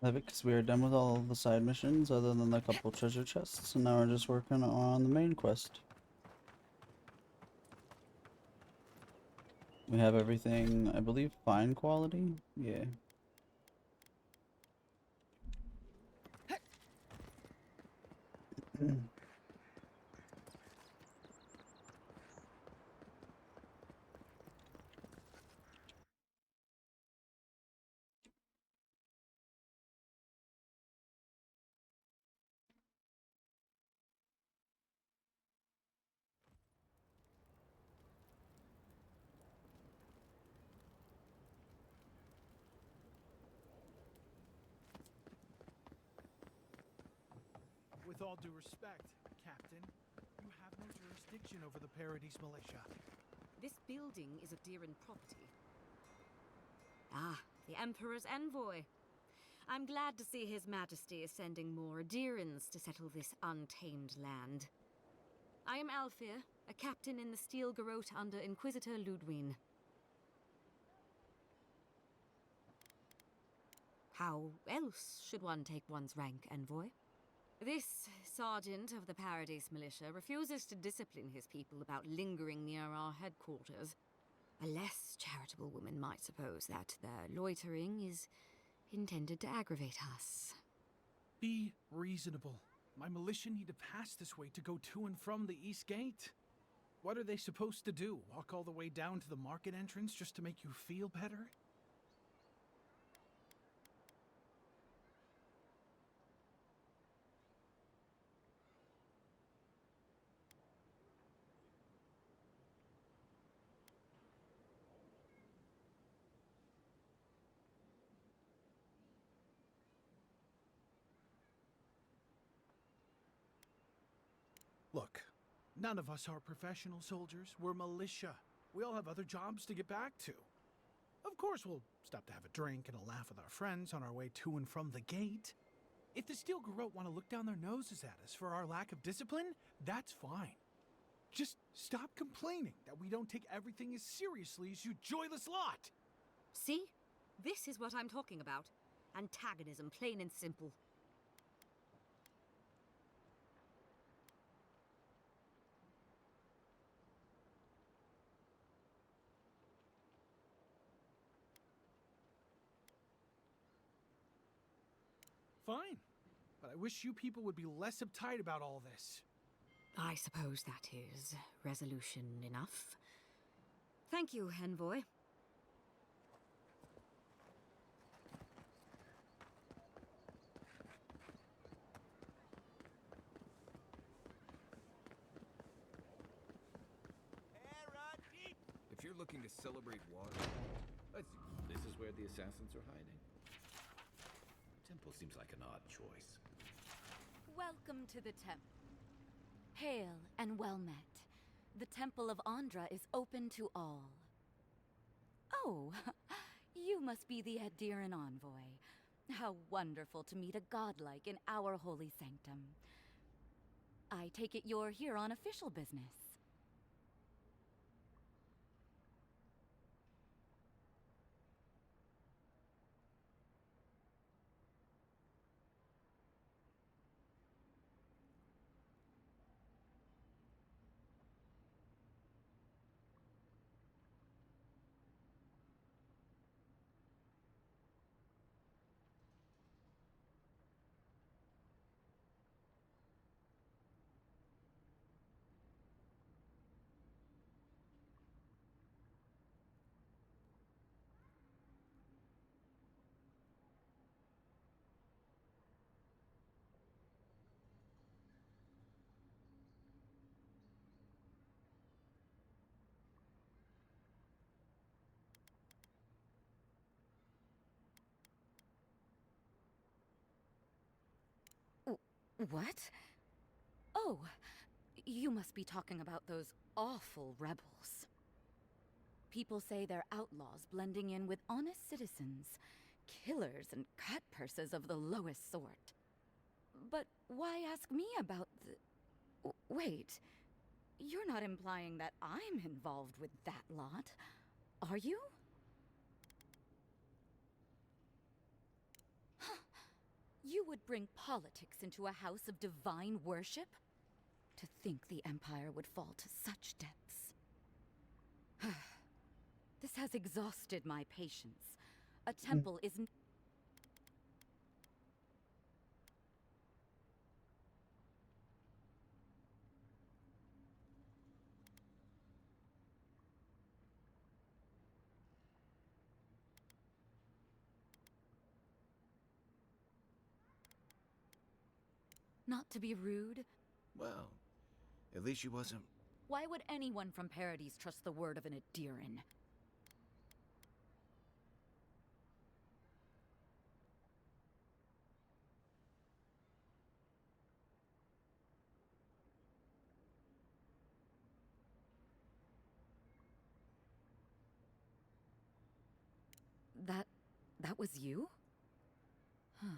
Speaker 1: Because we are done with all the side missions other than the couple treasure chests, and now we're just working on the main quest. We have everything, I believe, fine quality? Yeah.
Speaker 15: With all due respect, Captain, you have no jurisdiction over the Paradise militia.
Speaker 16: This building is Adiran property. Ah, the Emperor's envoy. I'm glad to see His Majesty is sending more Adirans to settle this untamed land. I am Alfir, a captain in the Steel Garrote under Inquisitor Ludwine. How else should one take one's rank, envoy? This sergeant of the Paradise militia refuses to discipline his people about lingering near our headquarters. A less charitable woman might suppose that their loitering is intended to aggravate us.
Speaker 15: Be reasonable. My militia need to pass this way to go to and from the East Gate. What are they supposed to do? Walk all the way down to the market entrance just to make you feel better? Look, none of us are professional soldiers. We're militia. We all have other jobs to get back to. Of course, we'll stop to have a drink and a laugh with our friends on our way to and from the gate. If the Steel Garrote want to look down their noses at us for our lack of discipline, that's fine. Just stop complaining that we don't take everything as seriously as you joyless lot.
Speaker 16: See? This is what I'm talking about. Antagonism, plain and simple.
Speaker 15: Fine, but I wish you people would be less uptight about all this.
Speaker 16: I suppose that is resolution enough. Thank you, envoy.
Speaker 3: If you're looking to celebrate water,
Speaker 7: This is where the assassins are hiding. Temple seems like an odd choice.
Speaker 4: Welcome to the temple. Hail and well met. The Temple of Andra is open to all. Oh, you must be the Adiran envoy. How wonderful to meet a godlike in our holy sanctum. I take it you're here on official business. What? Oh, you must be talking about those awful rebels. People say they're outlaws blending in with honest citizens, killers and cut purses of the lowest sort. But why ask me about the... Wait, you're not implying that I'm involved with that lot, are you? would bring politics into a house of divine worship? To think the Empire would fall to such depths. This has exhausted my patience. A temple isn't... Not to be rude.
Speaker 7: Well, at least she wasn't...
Speaker 4: Why would anyone from Paradise trust the word of an Adiran? That was you? Huh.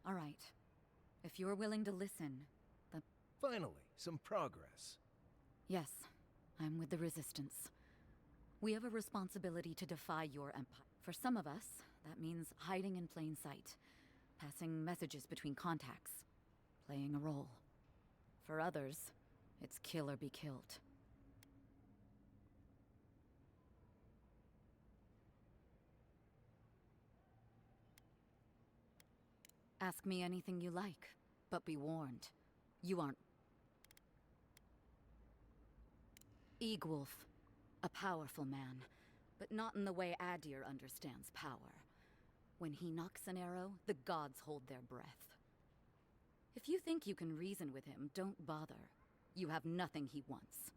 Speaker 4: All right. If you're willing to listen, then...
Speaker 5: Finally, some progress.
Speaker 4: Yes, I'm with the Resistance. We have a responsibility to defy your empire. For some of us, that means hiding in plain sight, passing messages between contacts, playing a role. For others, it's kill or be killed. Ask me anything you like, but be warned. You aren't... Eagwolf. A powerful man, but not in the way Adir understands power. When he knocks an arrow, the gods hold their breath. If you think you can reason with him, don't bother. You have nothing he wants.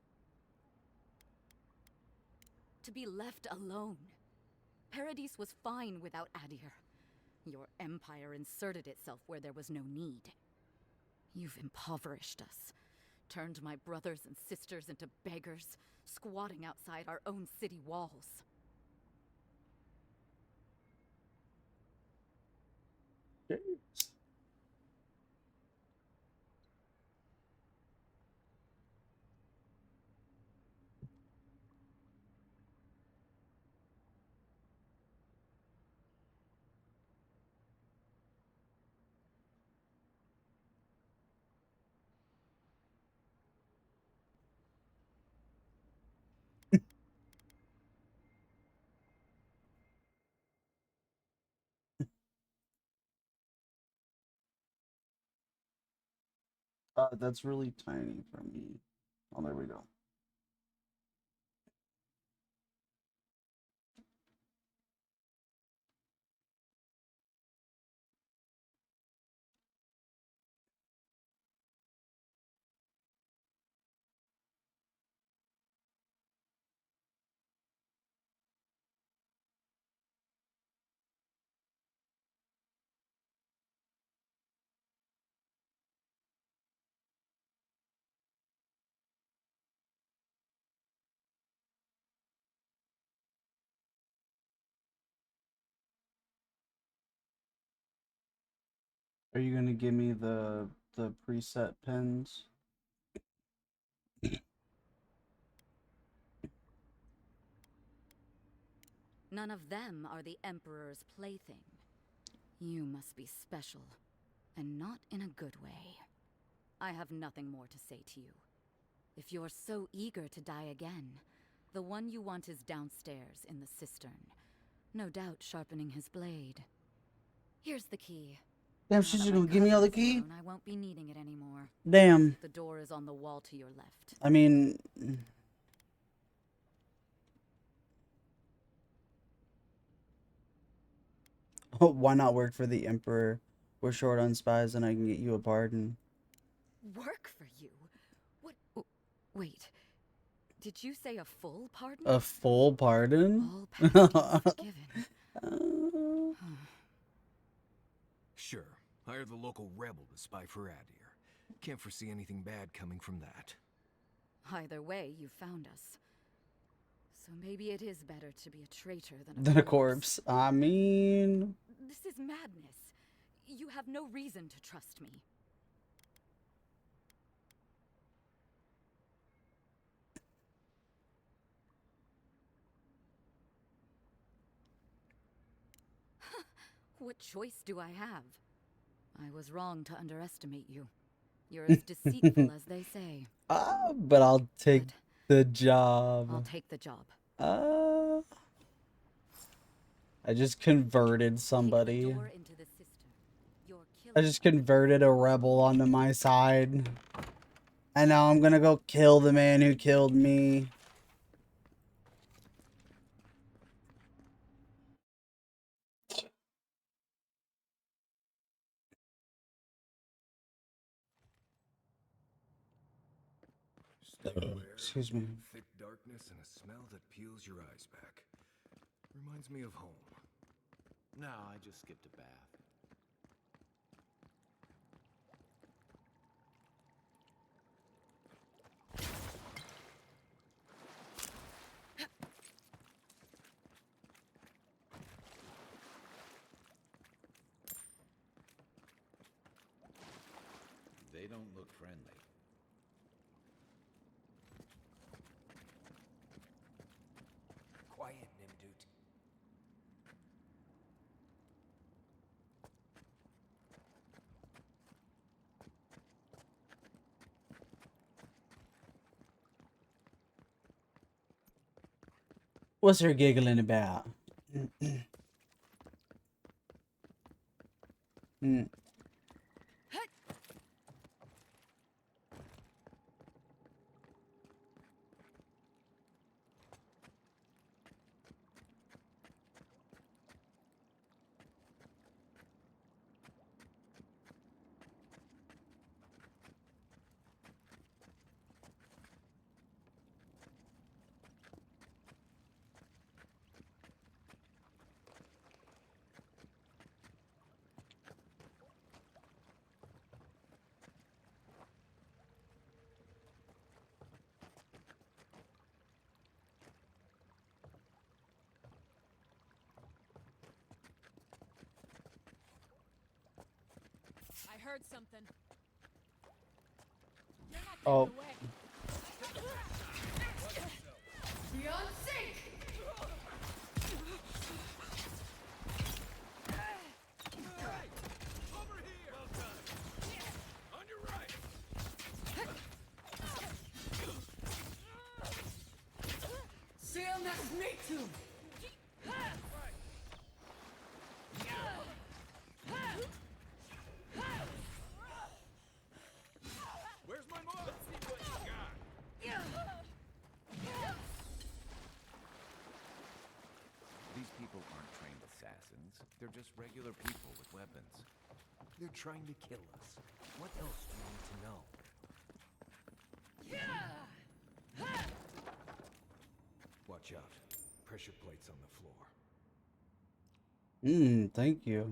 Speaker 4: To be left alone. Paradise was fine without Adir. Your empire inserted itself where there was no need. You've impoverished us, turned my brothers and sisters into beggars, squatting outside our own city walls.
Speaker 1: That's really tiny for me. Oh, there we go. Are you gonna give me the preset pins?
Speaker 4: None of them are the Emperor's plaything. You must be special, and not in a good way. I have nothing more to say to you. If you're so eager to die again, the one you want is downstairs in the cistern. No doubt sharpening his blade. Here's the key.
Speaker 1: Damn, she's just gonna give me all the key?
Speaker 4: Grown, I won't be needing it anymore.
Speaker 1: Damn.
Speaker 4: The door is on the wall to your left.
Speaker 1: I mean... Why not work for the Emperor? We're short on spies and I can get you a pardon.
Speaker 4: Work for you? What? Wait. Did you say a full pardon?
Speaker 1: A full pardon?
Speaker 4: All penalties forgiven.
Speaker 3: Sure. Hire the local rebel to spy for Adir. Can't foresee anything bad coming from that.
Speaker 4: Either way, you found us. So maybe it is better to be a traitor
Speaker 1: than a corpse. I mean...
Speaker 4: This is madness. You have no reason to trust me. What choice do I have? I was wrong to underestimate you. You're as deceitful as they say.
Speaker 1: But I'll take the job.
Speaker 4: I'll take the job.
Speaker 1: I just converted somebody. I just converted a rebel onto my side. And now I'm gonna go kill the man who killed me. Excuse me.
Speaker 3: Thick darkness and a smell that peels your eyes back. Reminds me of home.
Speaker 7: No, I just skipped a bath. They don't look friendly.
Speaker 6: Quiet, Nimdut.
Speaker 1: What's her giggling about?
Speaker 4: I heard something.
Speaker 1: Oh.
Speaker 9: Beyond sync!
Speaker 3: Over here! Well done. On your right!
Speaker 9: Stillness me too!
Speaker 3: Where's my mark? Let's see what you got.
Speaker 7: These people aren't trained assassins. They're just regular people with weapons.
Speaker 6: They're trying to kill us. What else do you need to know?
Speaker 3: Watch out. Pressure plates on the floor.
Speaker 1: Thank you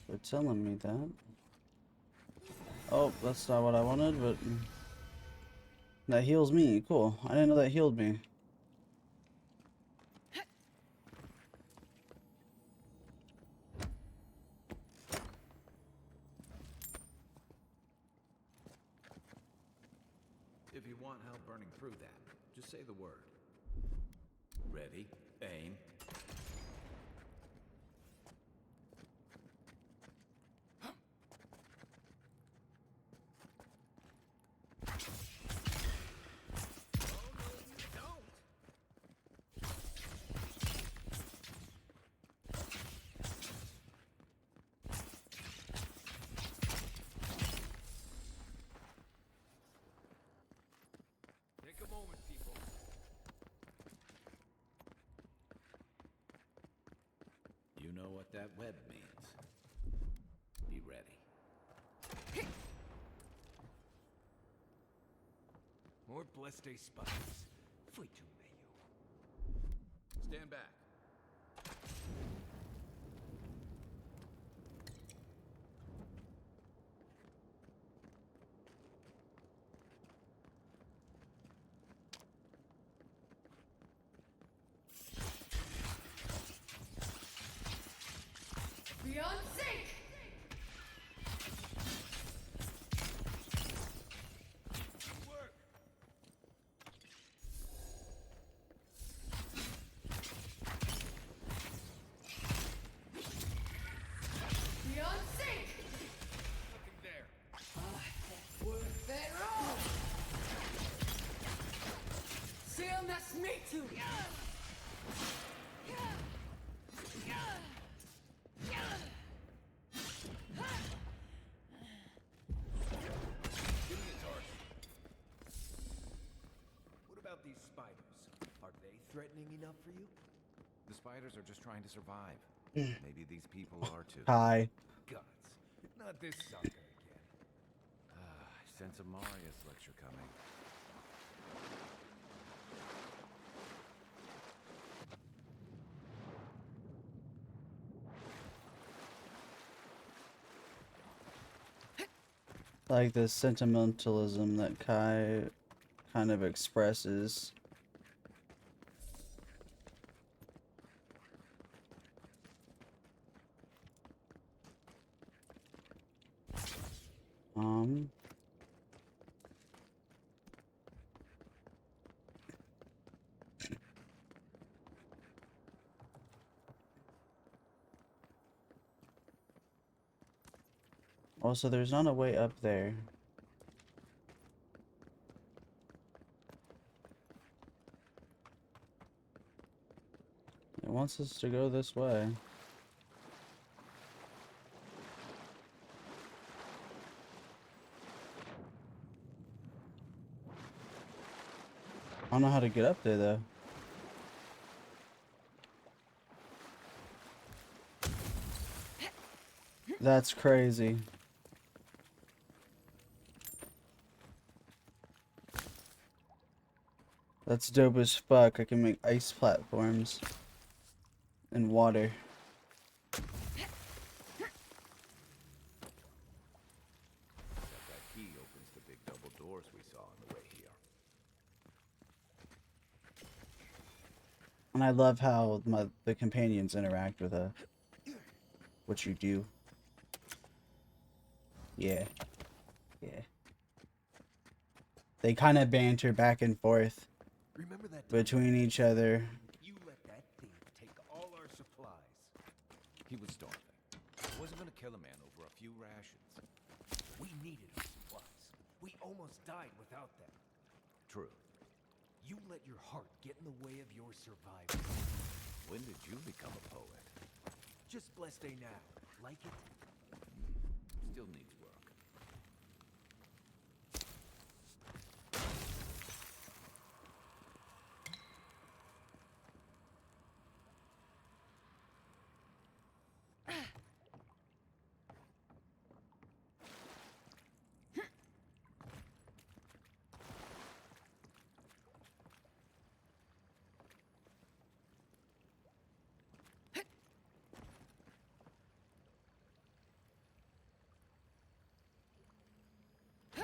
Speaker 1: for telling me that. Oh, that's not what I wanted, but that heals me. Cool. I didn't know that healed me.
Speaker 7: If you want help burning through that, just say the word. Ready, aim.
Speaker 3: Take a moment, people.
Speaker 7: You know what that web means. Be ready.
Speaker 3: More blessed spikes. Fui tu meio. Stand back.
Speaker 9: Beyond sync!
Speaker 3: Work.
Speaker 9: Beyond sync!
Speaker 7: threatening enough for you? The spiders are just trying to survive.
Speaker 1: Mm.
Speaker 7: Maybe these people are too.
Speaker 1: Kai.
Speaker 7: Guts. Not this sucker again. I sense a Marius lecture coming.
Speaker 1: Like the sentimentalism that Kai kind of expresses. Also, there's not a way up there. It wants us to go this way. I don't know how to get up there though. That's crazy. That's dope as fuck. I can make ice platforms in water.
Speaker 7: That key opens the big double doors we saw on the way here.
Speaker 1: And I love how the companions interact with what you do. Yeah. Yeah. They kind of banter back and forth
Speaker 7: Remember that
Speaker 1: between each other.
Speaker 7: You let that thief take all our supplies. He was starving. Wasn't gonna kill a man over a few rations. We needed our supplies. We almost died without them. True. You let your heart get in the way of your survival. When did you become a poet? Just blessed day now. Like it? Still needs work.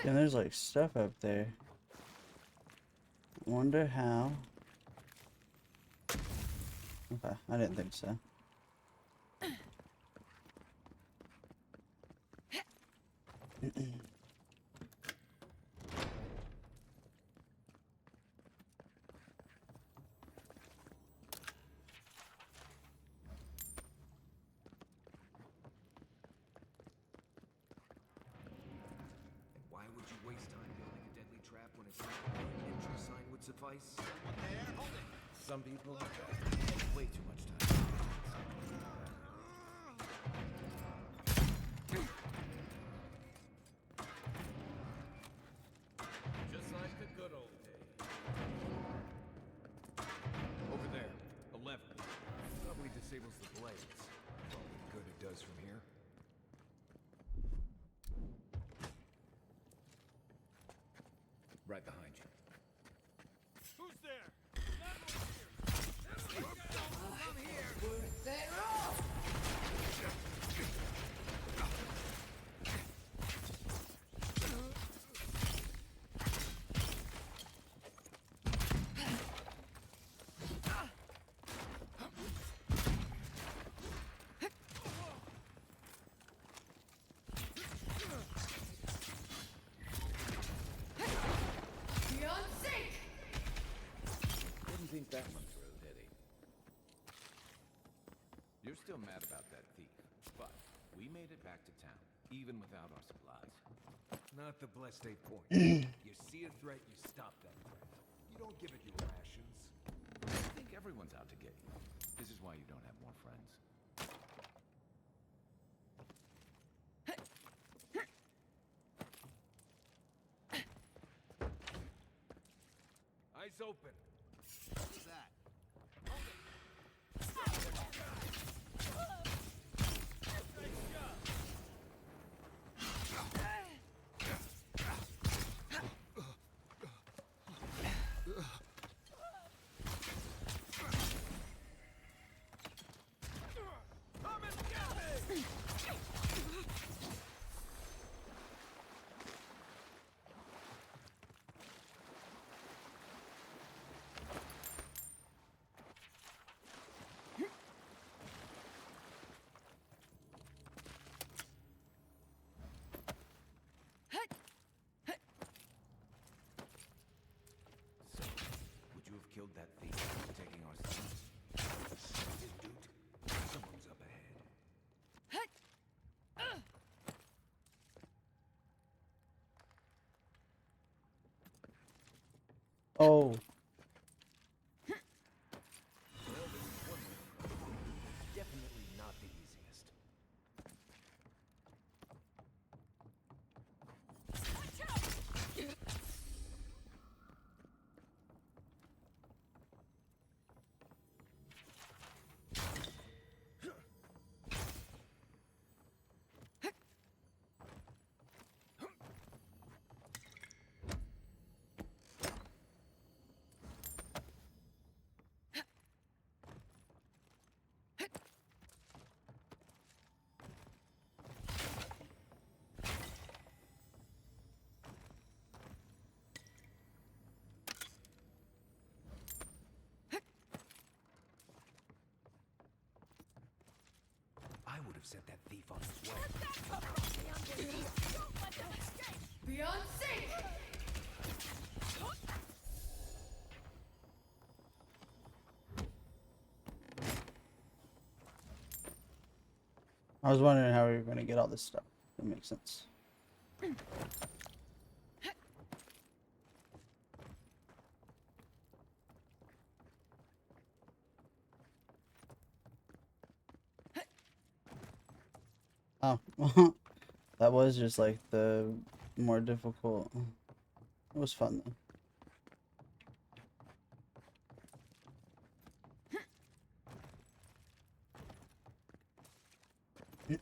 Speaker 1: And there's like stuff up there. Wonder how. Okay, I didn't think so.
Speaker 7: Why would you waste time building a deadly trap when a simple ninja sign would suffice? Someone there? Hold it! Some people have way too much time. Just like the good old days. Over there, 11. Probably disables the blades. For all the good it does from here. Right behind you.
Speaker 5: Who's there?
Speaker 7: I'm here!
Speaker 9: Set off! Beyond sync!
Speaker 7: Didn't think that one through, did he? You're still mad about that thief, but we made it back to town, even without our supplies. Not the blessed state point. You see a threat, you stop that threat. You don't give it your rations. I think everyone's out to get you. This is why you don't have more friends. Eyes open.
Speaker 6: What's that?
Speaker 7: would have set that thief on his way.
Speaker 9: Beyond sync!
Speaker 1: I was wondering how we were going to get all this stuff. That makes sense. Oh, that was just like the more difficult. It was fun though.
Speaker 7: Get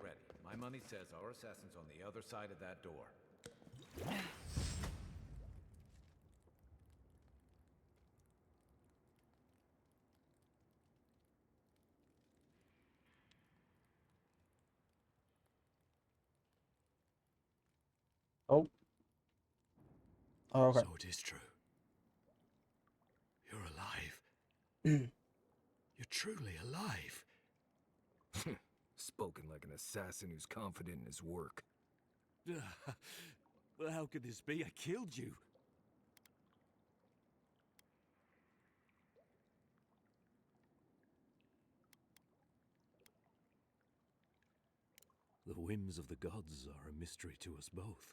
Speaker 7: ready. My money says our assassin's on the other side of that door.
Speaker 1: Oh. Oh, okay.
Speaker 6: So it is true. You're alive. You're truly alive.
Speaker 3: Spoken like an assassin who's confident in his work.
Speaker 5: Well, how could this be? I killed you. The whims of the gods are a mystery to us both.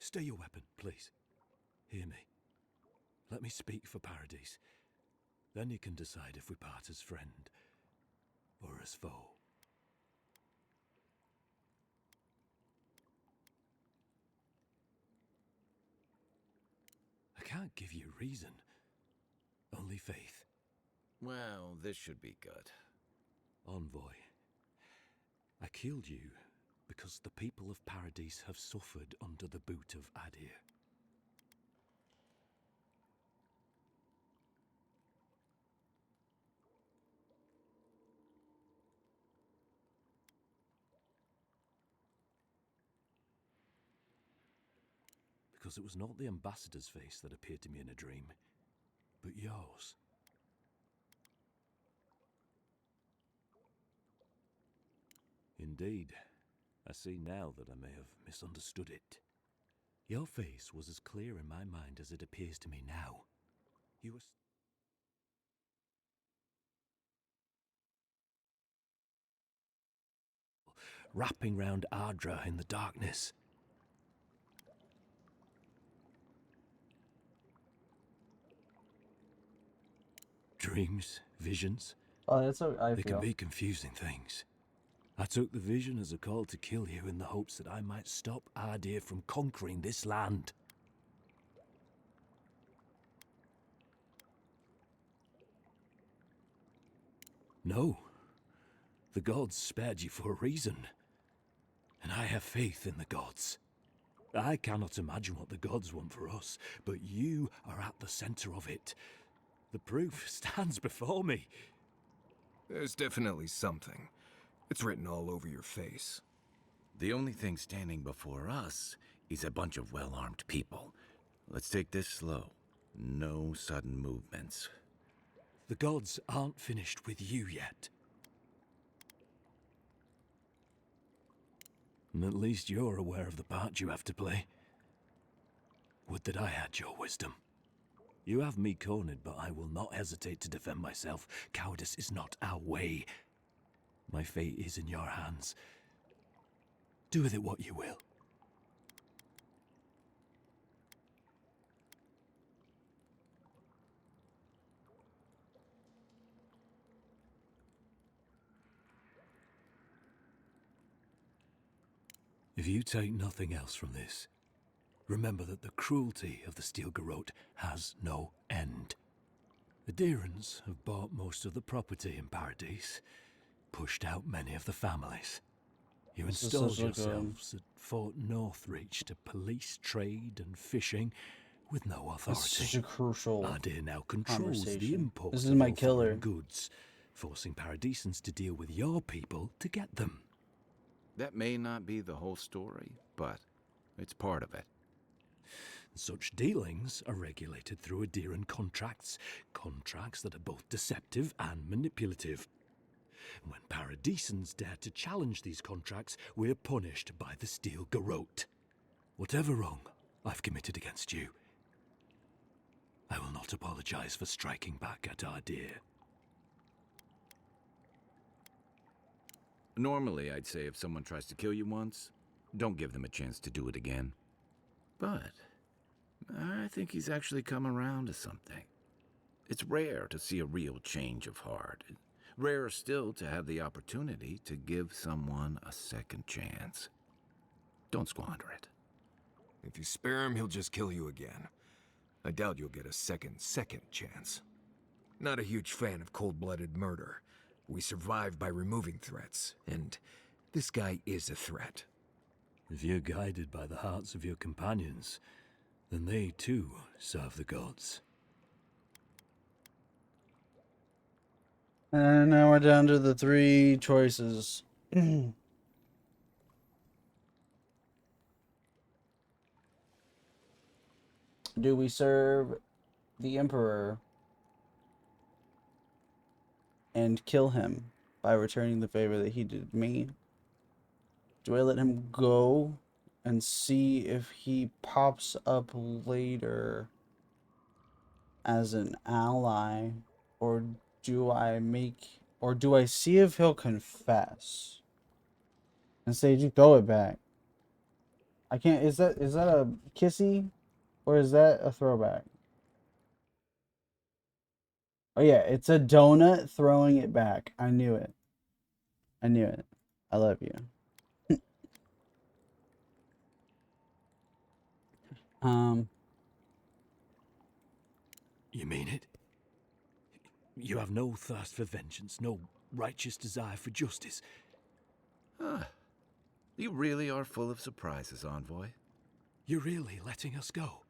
Speaker 5: Stay your weapon, please. Hear me. Let me speak for Paradise. Then you can decide if we part as friend or as foe. I can't give you reason, only faith.
Speaker 7: Well, this should be good.
Speaker 5: Envoy, I killed you because the people of Paradise have suffered under the boot of Adir. Because it was not the ambassador's face that appeared to me in a dream, but yours. Indeed, I see now that I may have misunderstood it. Your face was as clear in my mind as it appears to me now. You were... wrapping round Ardra in the darkness. Dreams, visions.
Speaker 1: Oh, that's what I
Speaker 5: They
Speaker 1: feel.
Speaker 5: can be confusing things. I took the vision as a call to kill you in the hopes that I might stop Adir from conquering this land. No. The gods spared you for a reason. And I have faith in the gods. I cannot imagine what the gods want for us, but you are at the center of it. The proof stands before me.
Speaker 3: There's definitely something. It's written all over your face.
Speaker 7: The only thing standing before us is a bunch of well-armed people. Let's take this slow. No sudden movements.
Speaker 5: The gods aren't finished with you yet. And at least you're aware of the part you have to play. Would that I had your wisdom. You have me cornered, but I will not hesitate to defend myself. Cowardice is not our way. My fate is in your hands. Do with it what you will. If you take nothing else from this, remember that the cruelty of the Steel Garrote has no end. The Deerans have bought most of the property in Paradise, pushed out many of the families. You
Speaker 1: This is
Speaker 5: installed
Speaker 1: such like a-
Speaker 5: yourselves at Fort Northreach to police trade and fishing with no authority.
Speaker 1: This is such a crucial
Speaker 5: Adir now controls the
Speaker 1: conversation.
Speaker 5: import
Speaker 1: This is
Speaker 5: of
Speaker 1: my
Speaker 5: all
Speaker 1: killer.
Speaker 5: foreign goods, forcing Paradisans to deal with your people to get them.
Speaker 7: That may not be the whole story, but it's part of it.
Speaker 5: Such dealings are regulated through Adiran contracts, contracts that are both deceptive and manipulative. When Paradisans dare to challenge these contracts, we're punished by the Steel Garrote. Whatever wrong I've committed against you, I will not apologize for striking back at our dear.
Speaker 7: Normally, I'd say if someone tries to kill you once, don't give them a chance to do it again. But I think he's actually come around to something. It's rare to see a real change of heart. Rarer still to have the opportunity to give someone a second chance. Don't squander it.
Speaker 3: If you spare him, he'll just kill you again. I doubt you'll get a second chance. Not a huge fan of cold-blooded murder. We survive by removing threats, and this guy is a threat.
Speaker 5: If you're guided by the hearts of your companions, then they too serve the gods.
Speaker 1: And now we're down to the 3 choices. Do we serve the Emperor and kill him by returning the favor that he did me? Do I let him go and see if he pops up later as an ally, or do I see if he'll confess and say, "You throw it back"? I can't. Is that a kissy, or is that a throwback? Oh yeah, it's a donut throwing it back. I knew it. I knew it. I love you.
Speaker 5: You mean it? You have no thirst for vengeance, no righteous desire for justice?
Speaker 7: You really are full of surprises, Envoy.
Speaker 5: You're really letting us go?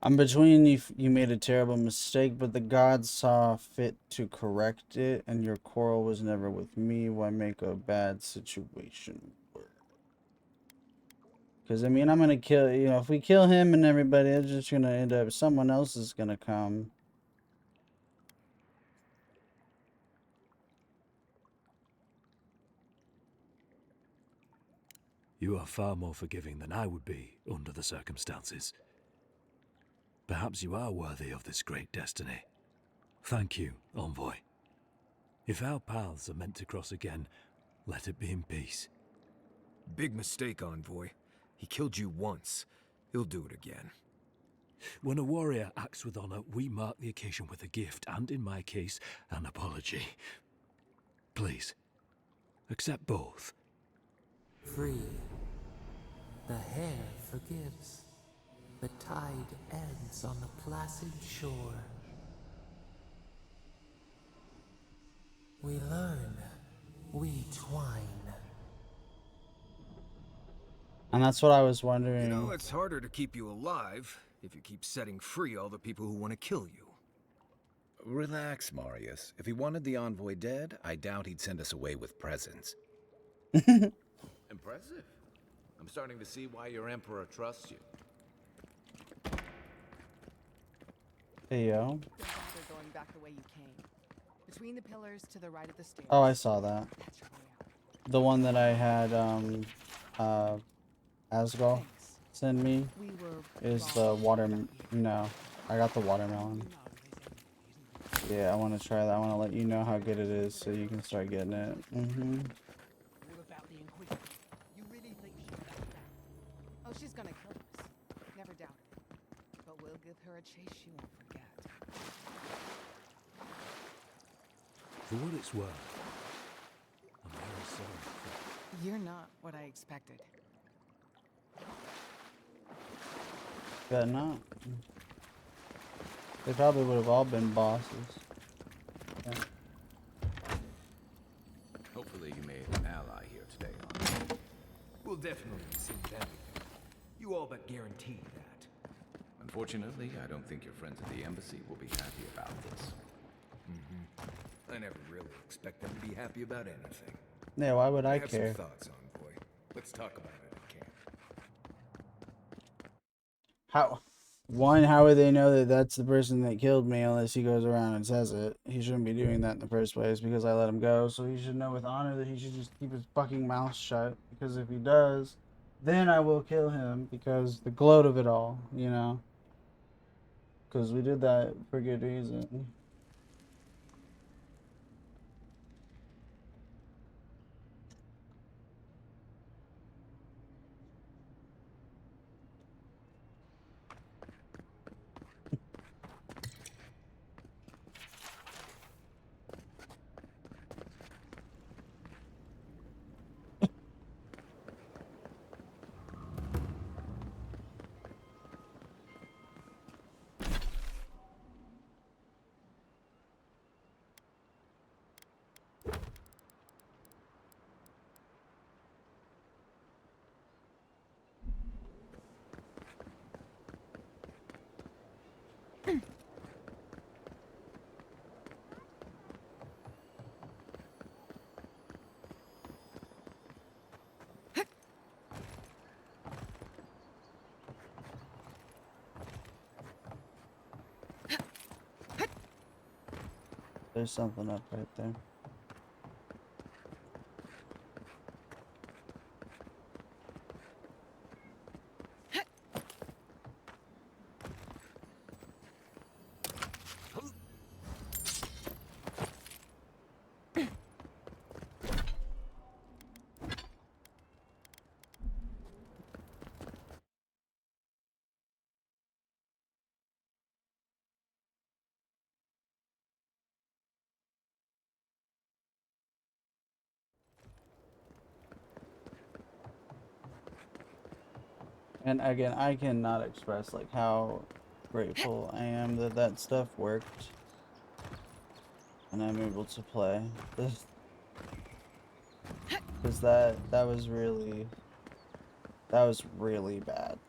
Speaker 1: I'm between you made a terrible mistake, but the gods saw fit to correct it, and your quarrel was never with me. Why make a bad situation worse? Because, I mean, I'm going to kill, if we kill him and everybody, it's just going to end up, someone else is going to come.
Speaker 5: You are far more forgiving than I would be under the circumstances. Perhaps you are worthy of this great destiny. Thank you, Envoy. If our paths are meant to cross again, let it be in peace.
Speaker 3: Big mistake, Envoy. He killed you once. He'll do it again.
Speaker 5: When a warrior acts with honor, we mark the occasion with a gift, and in my case, an apology. Please, accept both.
Speaker 17: Free. The hair forgives. The tide ends on the placid shore. We learn. We twine.
Speaker 1: And that's what I was wondering.
Speaker 3: You know, it's harder to keep you alive if you keep setting free all the people who want to kill you.
Speaker 7: Relax, Marius. If he wanted the Envoy dead, I doubt he'd send us away with presents. Impressive. I'm starting to see why your Emperor trusts you.
Speaker 1: Hey, yo.
Speaker 11: Going back the way you came. Between the pillars to the right of the stairs.
Speaker 1: Oh, I saw that.
Speaker 11: That's your way out.
Speaker 1: The one that I had, Asgol send me is the no, I got the watermelon. Yeah, I want to try that. I want to let you know how good it is so you can start getting it.
Speaker 11: Oh, she's gonna kill us. Never doubt it. But we'll give her a chase she won't forget.
Speaker 5: For what it's worth, I'm very sorry.
Speaker 11: You're not what I expected.
Speaker 1: Bet not. They probably would have all been bosses. Yeah.
Speaker 7: Hopefully you made an ally here today,
Speaker 3: We'll definitely see everything. You all but guaranteed that.
Speaker 7: Unfortunately, I don't think your friends at the embassy will be happy about this. I never really expect them to be happy about anything.
Speaker 1: Yeah, why would I
Speaker 7: have
Speaker 1: care?
Speaker 7: some thoughts, Envoy. Let's talk about it at camp.
Speaker 1: How would they know that that's the person that killed me unless he goes around and says it? He shouldn't be doing that in the first place because I let him go. So he should know with honor that he should just keep his fucking mouth shut. Because if he does, then I will kill him because the gloat of it all, you know? Because we did that for good reason. There's something up right there. And again, I cannot express like how grateful I am that that stuff worked, and I'm able to play this, because that was really bad.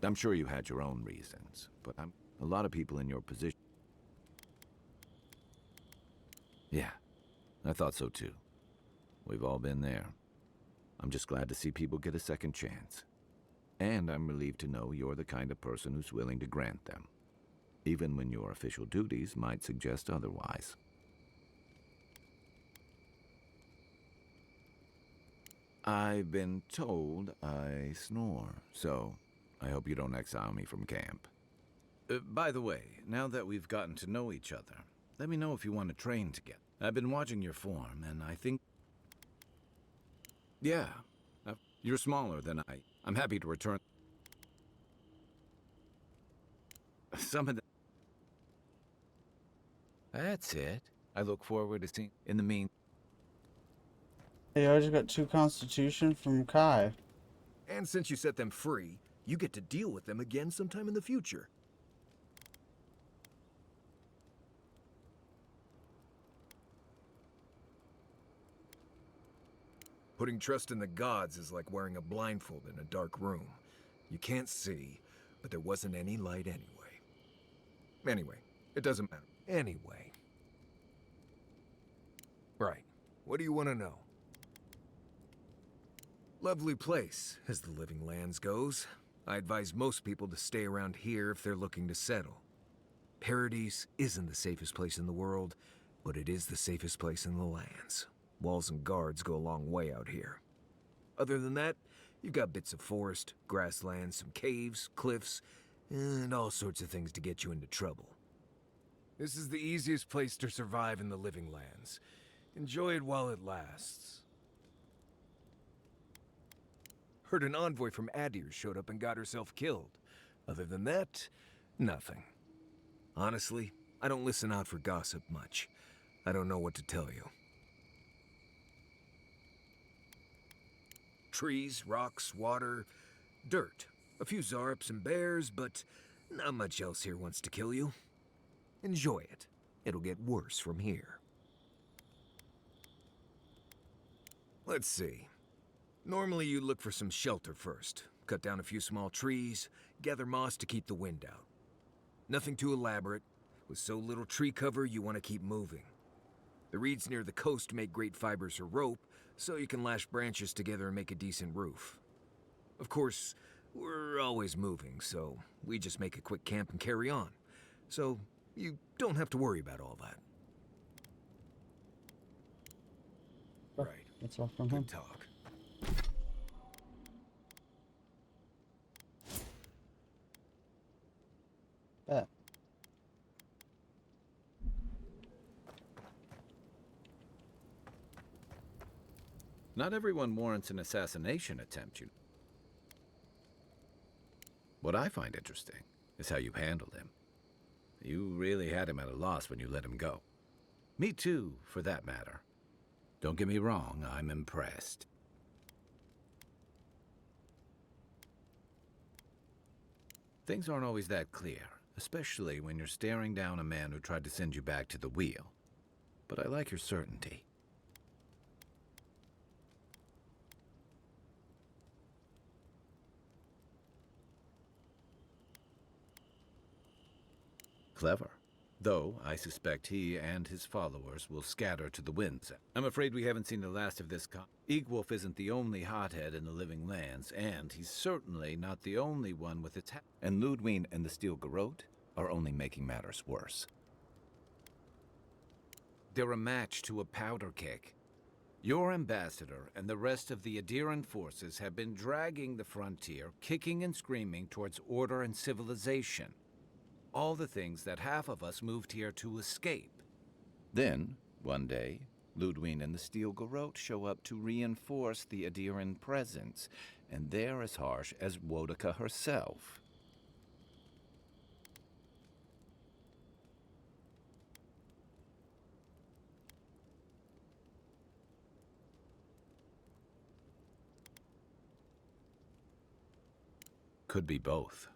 Speaker 7: I'm sure you had your own reasons, but a lot of people in your position. Yeah, I thought so too. We've all been there. I'm just glad to see people get a second chance. And I'm relieved to know you're the kind of person who's willing to grant them, even when your official duties might suggest otherwise. I've been told I snore, so I hope you don't exile me from camp. By the way, now that we've gotten to know each other, let me know if you want to train together. I've been watching your form, and I think... Yeah, you're smaller than I'm happy to return... Some of the... That's it. I look forward to seeing... In the mean...
Speaker 1: Hey, I just got 2 constitution from Kai.
Speaker 3: And since you set them free, you get to deal with them again sometime in the future. Putting trust in the gods is like wearing a blindfold in a dark room. You can't see, but there wasn't any light anyway. Anyway, it doesn't matter. Anyway. Right. What do you want to know? Lovely place, as the Living Lands goes. I advise most people to stay around here if they're looking to settle. Paradise isn't the safest place in the world, but it is the safest place in the lands. Walls and guards go a long way out here. Other than that, you've got bits of forest, grassland, some caves, cliffs, and all sorts of things to get you into trouble. This is the easiest place to survive in the Living Lands. Enjoy it while it lasts. Heard an envoy from Adir showed up and got herself killed. Other than that, nothing. Honestly, I don't listen out for gossip much. I don't know what to tell you. Trees, rocks, water, dirt. A few Zarps and bears, but not much else here wants to kill you. Enjoy it. It'll get worse from here. Let's see. Normally you look for some shelter first. Cut down a few small trees, gather moss to keep the wind out. Nothing too elaborate. With so little tree cover, you want to keep moving. The reeds near the coast make great fibers for rope, so you can lash branches together and make a decent roof. Of course, we're always moving, so we just make a quick camp and carry on. So you don't have to worry about all that. Right.
Speaker 1: That's all from him.
Speaker 3: Good talk.
Speaker 1: Bet.
Speaker 18: Not everyone warrants an assassination attempt, you know. What I find interesting is how you handled him. You really had him at a loss when you let him go. Me too, for that matter. Don't get me wrong, I'm impressed. Things aren't always that clear, especially when you're staring down a man who tried to send you back to the wheel. But I like your certainty. Clever. Though, I suspect he and his followers will scatter to the winds. I'm afraid we haven't seen the last of this Egwolf isn't the only hothead in the Living Lands, and he's certainly not the only one with its And Ludwine and the Steel Garrote are only making matters worse. They're a match to a powder keg. Your ambassador and the rest of the Adiran forces have been dragging the frontier, kicking and screaming towards order and civilization. All the things that half of us moved here to escape. Then, one day, Ludwine and the Steel Garrote show up to reinforce the Adiran presence, and they're as harsh as Wodaka herself. Could be both.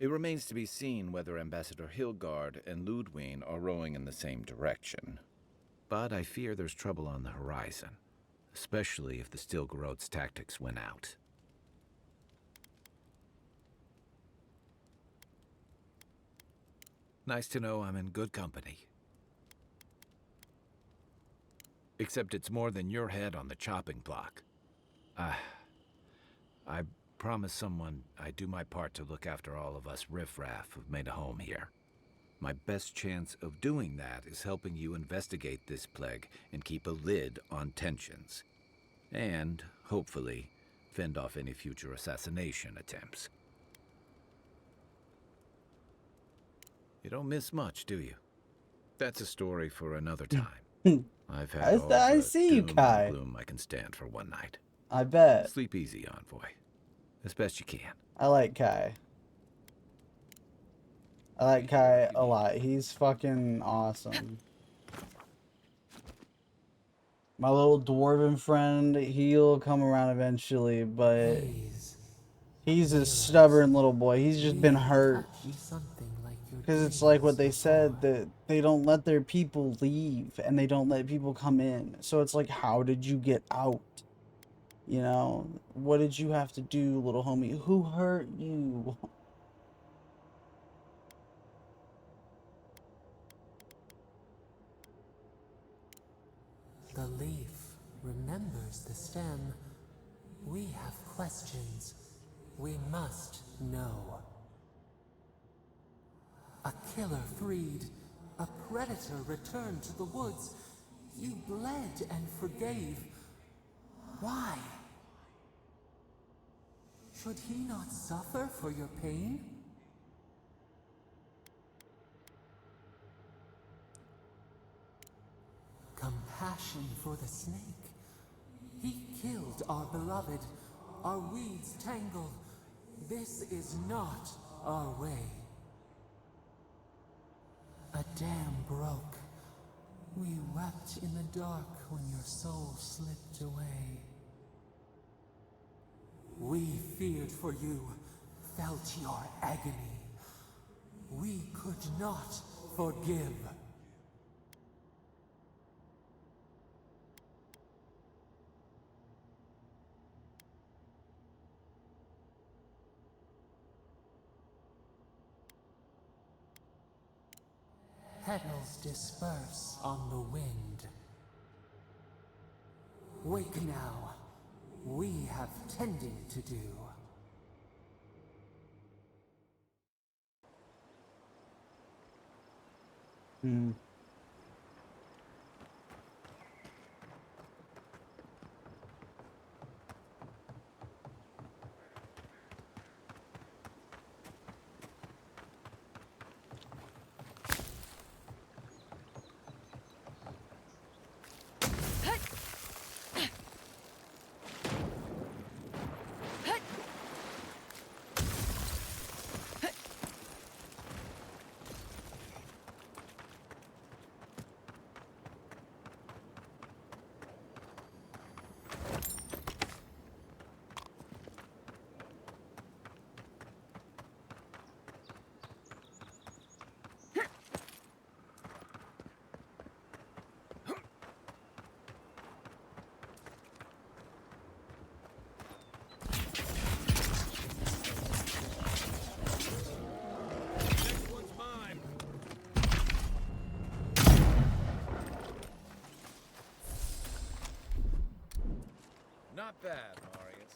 Speaker 18: It remains to be seen whether Ambassador Hilgard and Ludwine are rowing in the same direction. But I fear there's trouble on the horizon, especially if the Steel Garrote's tactics win out. Nice to know I'm in good company. Except it's more than your head on the chopping block. I promise someone I'd do my part to look after all of us riffraff who've made a home here. My best chance of doing that is helping you investigate this plague and keep a lid on tensions. And, hopefully, fend off any future assassination attempts. You don't miss much, do you? That's a story for another time. I've had all
Speaker 1: I
Speaker 18: the
Speaker 1: see you,
Speaker 18: doom
Speaker 1: Kai.
Speaker 18: and gloom I can stand for one night.
Speaker 1: I bet.
Speaker 18: Sleep easy, Envoy. As best you can.
Speaker 1: I like Kai. I like Kai a lot. He's fucking awesome. My little dwarven friend, he'll come around eventually, but he's a stubborn little boy. He's just been hurt. Because it's like what they said, that they don't let their people leave and they don't let people come in. So it's like, how did you get out? You know, what did you have to do, little homie? Who hurt you?
Speaker 17: The leaf remembers the stem. We have questions. We must know. A killer freed. A predator returned to the woods. You bled and forgave. Why? Should he not suffer for your pain? Compassion for the snake. He killed our beloved. Our weeds tangled. This is not our way. A dam broke. We wept in the dark when your soul slipped away. We feared for you, felt your agony. We could not forgive. Petals disperse on the wind. Wake now. We have tending to do.
Speaker 18: Not bad, Marius.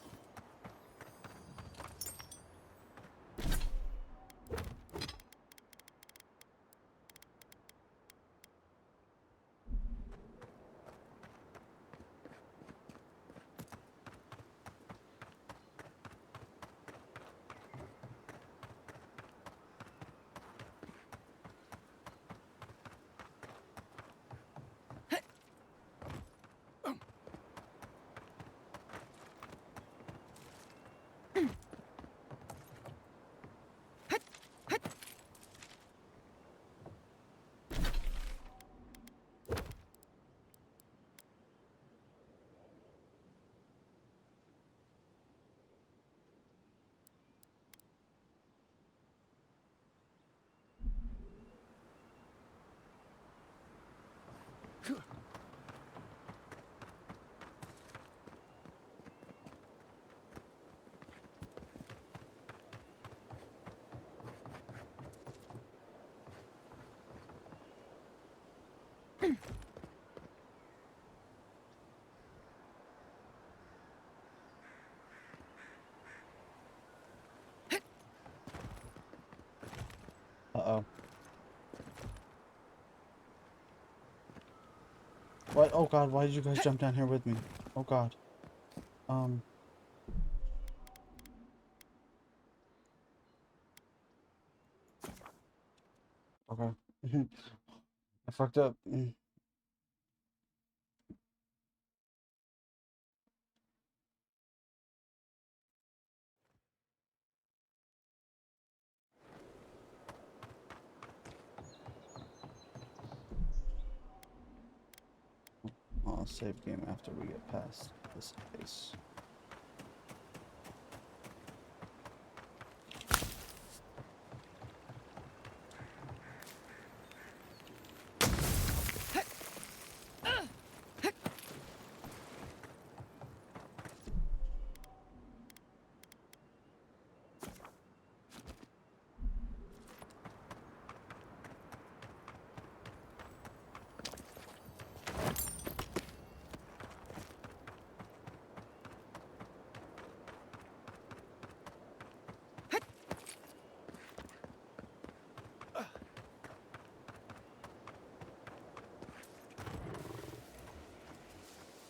Speaker 1: Uh-oh. What? Oh god, why did you guys jump down here with me? Oh god. Okay. I fucked up. save game after we get past this ice.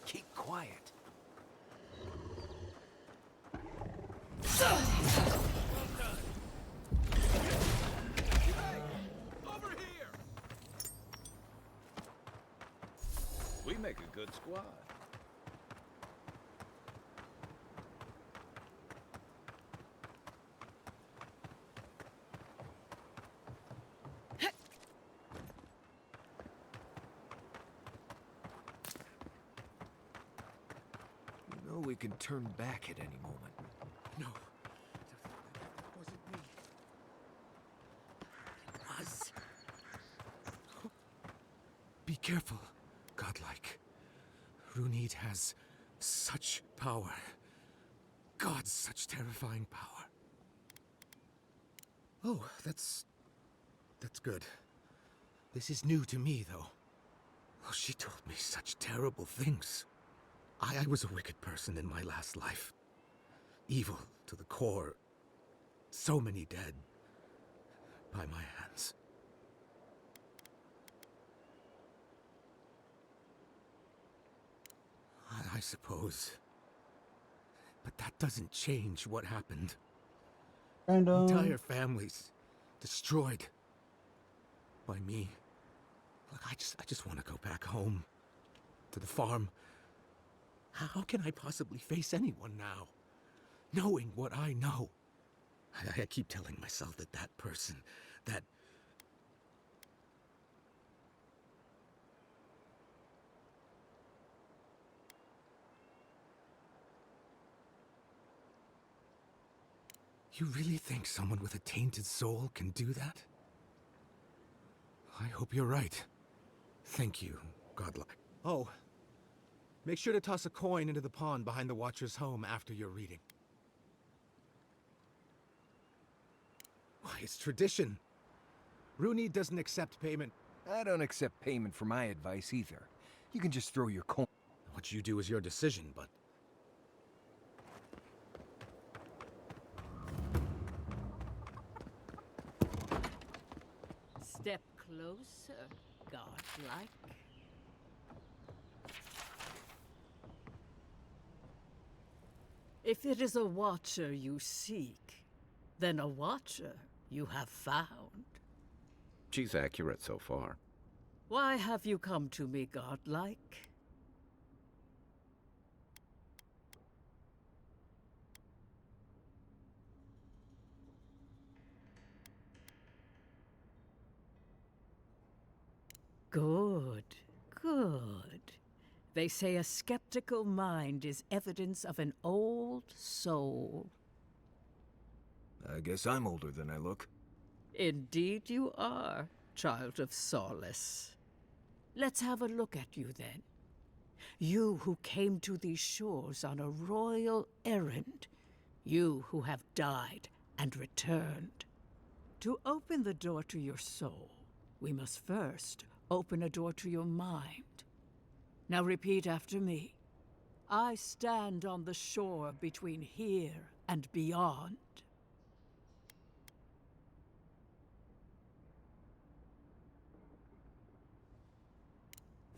Speaker 7: Keep quiet.
Speaker 3: Over here!
Speaker 18: We make a good squad.
Speaker 3: You know we can turn back at any moment.
Speaker 15: No, that wasn't me.
Speaker 6: It was. Be careful, godlike. Runid has such power. God, such terrifying power. Oh, that's good. This is new to me, though. Oh, she told me such terrible things. I was a wicked person in my last life. Evil to the core. So many dead by my hands. I suppose. But that doesn't change what happened.
Speaker 1: Random.
Speaker 6: Entire families destroyed by me. Look, I just want to go back home to the farm. How can I possibly face anyone now, knowing what I know? I keep telling myself that that person, that... You really think someone with a tainted soul can do that? I hope you're right. Thank you, godlike. Oh, make sure to toss a coin into the pond behind the Watcher's home after your reading. Why, it's tradition. Rooney doesn't accept payment.
Speaker 7: I don't accept payment for my advice either. You can just throw your coin.
Speaker 6: What you do is your decision, but...
Speaker 19: Step closer, godlike. If it is a watcher you seek, then a watcher you have found.
Speaker 18: She's accurate so far.
Speaker 19: Why have you come to me, godlike? Good, good. They say a skeptical mind is evidence of an old soul.
Speaker 3: I guess I'm older than I look.
Speaker 19: Indeed you are, child of solace. Let's have a look at you then. You who came to these shores on a royal errand. You who have died and returned. To open the door to your soul, we must first open a door to your mind. Now repeat after me. I stand on the shore between here and beyond.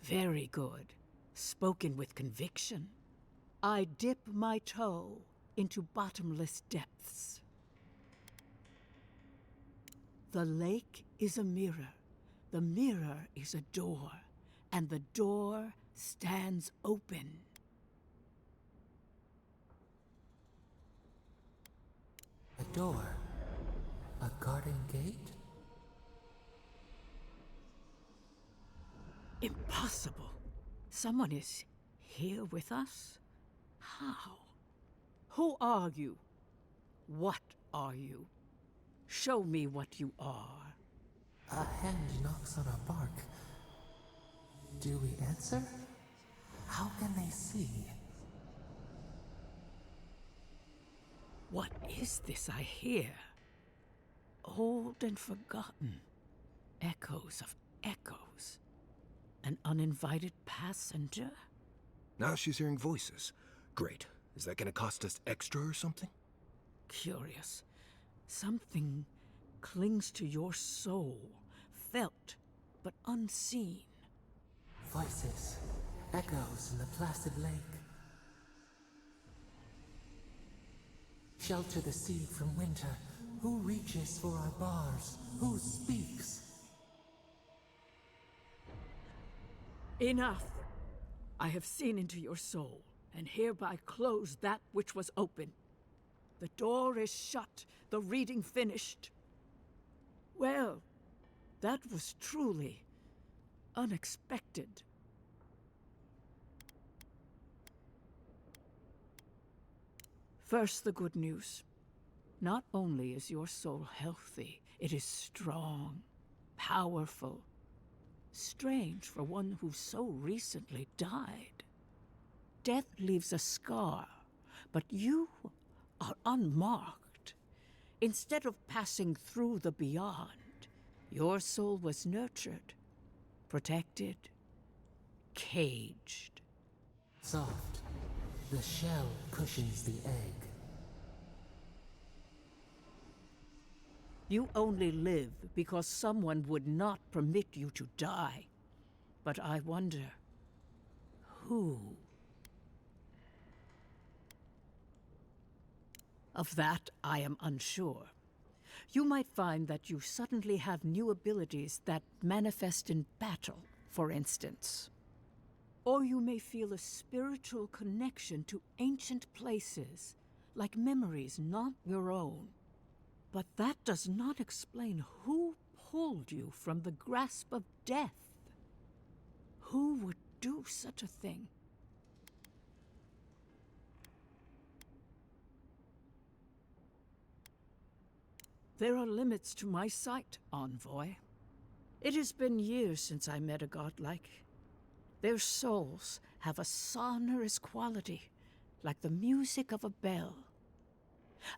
Speaker 19: Very good. Spoken with conviction. I dip my toe into bottomless depths. The lake is a mirror. The mirror is a door. And the door stands open.
Speaker 17: A door? A garden gate?
Speaker 19: Impossible. Someone is here with us? How? Who are you? What are you? Show me what you are.
Speaker 17: A hand knocks on our bark. Do we answer? How can they see?
Speaker 19: What is this I hear? Old and forgotten. Echoes of echoes. An uninvited passenger?
Speaker 7: Now she's hearing voices. Great. Is that gonna cost us extra or something?
Speaker 19: Curious. Something clings to your soul, felt but unseen.
Speaker 17: Voices, echoes in the placid lake. Shelter the seed from winter. Who reaches for our bars? Who speaks?
Speaker 19: Enough! I have seen into your soul, and hereby close that which was open. The door is shut, the reading finished. Well, that was truly unexpected. First, the good news. Not only is your soul healthy, it is strong, powerful. Strange for one who so recently died. Death leaves a scar, but you are unmarked. Instead of passing through the beyond, your soul was nurtured, protected, caged.
Speaker 17: Soft. The shell cushions the egg.
Speaker 19: You only live because someone would not permit you to die. But I wonder, who? Of that, I am unsure. You might find that you suddenly have new abilities that manifest in battle, for instance. Or you may feel a spiritual connection to ancient places, like memories not your own. But that does not explain who pulled you from the grasp of death. Who would do such a thing? There are limits to my sight, Envoy. It has been years since I met a godlike. Their souls have a sonorous quality, like the music of a bell.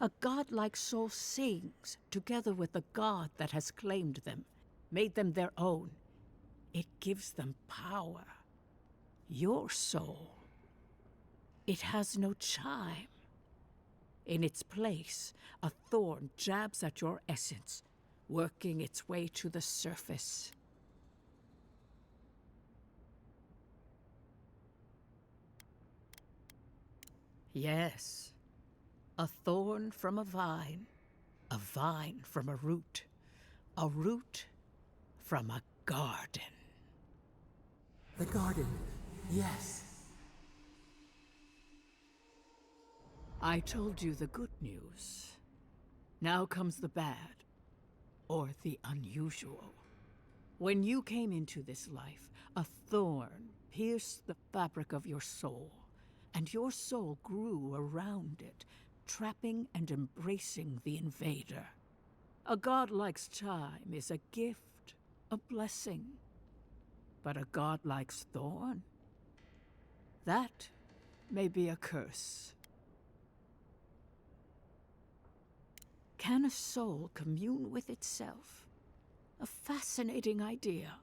Speaker 19: A godlike soul sings together with the god that has claimed them, made them their own. It gives them power. Your soul, it has no chime. In its place, a thorn jabs at your essence, working its way to the surface. Yes, a thorn from a vine from a root from a garden.
Speaker 17: The garden, yes.
Speaker 19: I told you the good news. Now comes the bad, or the unusual. When you came into this life, a thorn pierced the fabric of your soul, and your soul grew around it, trapping and embracing the invader. A godlike's chime is a gift, a blessing. But a godlike's thorn? That may be a curse. Can a soul commune with itself? A fascinating idea.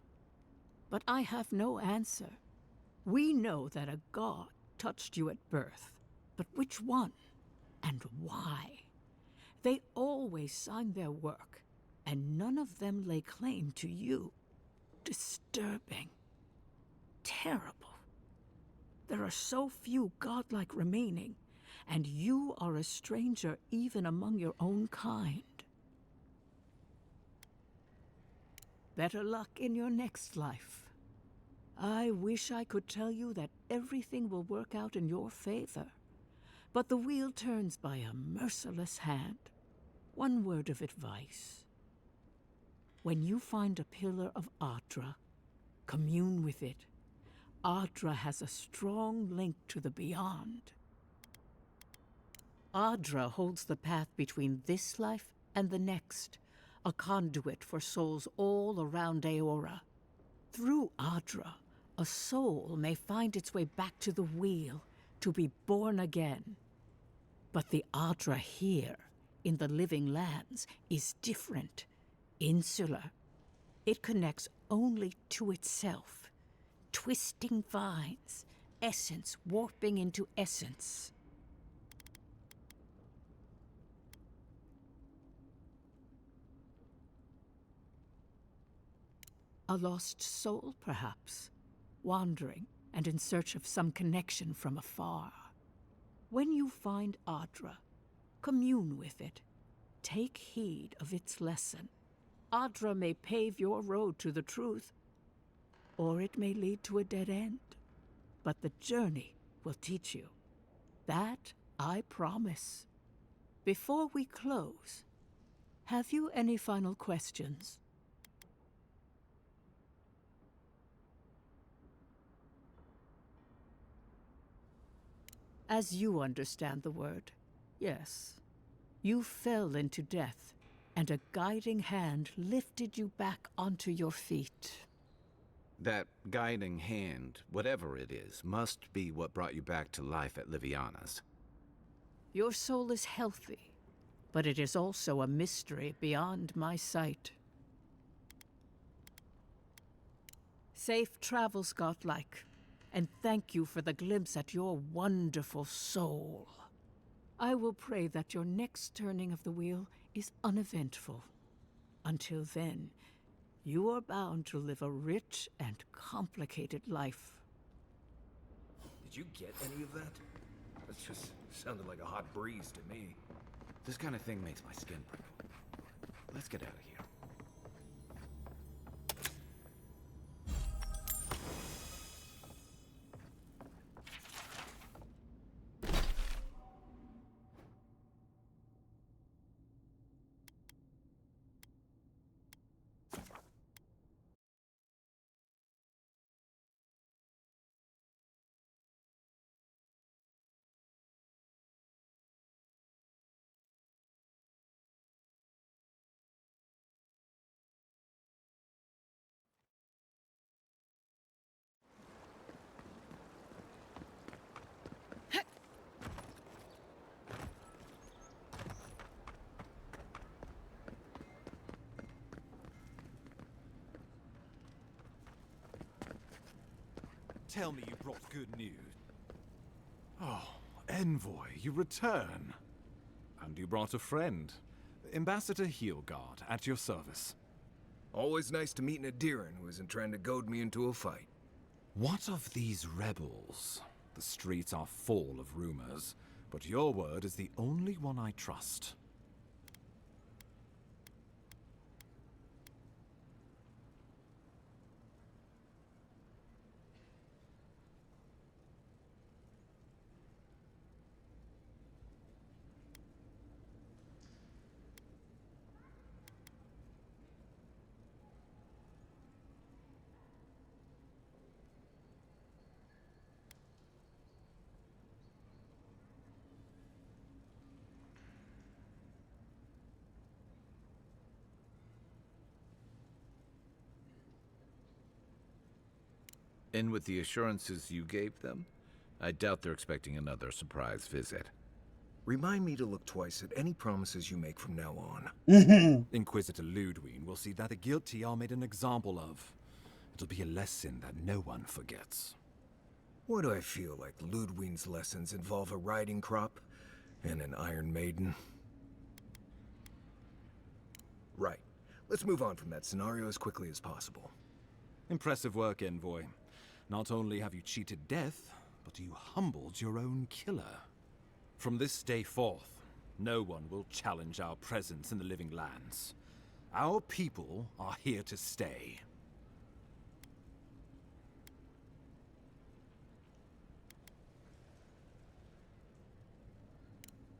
Speaker 19: But I have no answer. We know that a god touched you at birth, but which one and why? They always signed their work, and none of them lay claim to you. Disturbing. Terrible. There are so few godlike remaining, and you are a stranger even among your own kind. Better luck in your next life. I wish I could tell you that everything will work out in your favor, but the wheel turns by a merciless hand. One word of advice. When you find a pillar of Atra, commune with it. Audra has a strong link to the beyond. Audra holds the path between this life and the next, a conduit for souls all around Aora. Through Audra, a soul may find its way back to the wheel to be born again. But the Audra here, in the living lands, is different, insular. It connects only to itself, twisting vines, essence warping into essence. A lost soul, perhaps, wandering and in search of some connection from afar. When you find Audra, commune with it. Take heed of its lesson. Audra may pave your road to the truth, or it may lead to a dead end. But the journey will teach you. That I promise. Before we close, have you any final questions? As you understand the word, yes. You fell into death, and a guiding hand lifted you back onto your feet.
Speaker 18: That guiding hand, whatever it is, must be what brought you back to life at Liviana's.
Speaker 19: Your soul is healthy, but it is also a mystery beyond my sight. Safe travels, godlike, and thank you for the glimpse at your wonderful soul. I will pray that your next turning of the wheel is uneventful. Until then, you are bound to live a rich and complicated life.
Speaker 3: Did you get any of that? That just sounded like a hot breeze to me.
Speaker 18: This kind of thing makes my skin prickle. Let's get out of here.
Speaker 12: Tell me you brought good news. Oh, Envoy, you return. And you brought a friend. Ambassador Heelguard, at your service.
Speaker 3: Always nice to meet an Adiran who isn't trying to goad me into a fight.
Speaker 12: What of these rebels? The streets are full of rumors, but your word is the only one I trust.
Speaker 18: In with the assurances you gave them? I doubt they're expecting another surprise visit.
Speaker 3: Remind me to look twice at any promises you make from now on.
Speaker 12: Inquisitor Ludwine will see that the guilty are made an example of. It'll be a lesson that no one forgets.
Speaker 3: Why do I feel like Ludwine's lessons involve a riding crop and an Iron Maiden? Right. Let's move on from that scenario as quickly as possible.
Speaker 12: Impressive work, Envoy. Not only have you cheated death, but you humbled your own killer. From this day forth, no one will challenge our presence in the living lands. Our people are here to stay.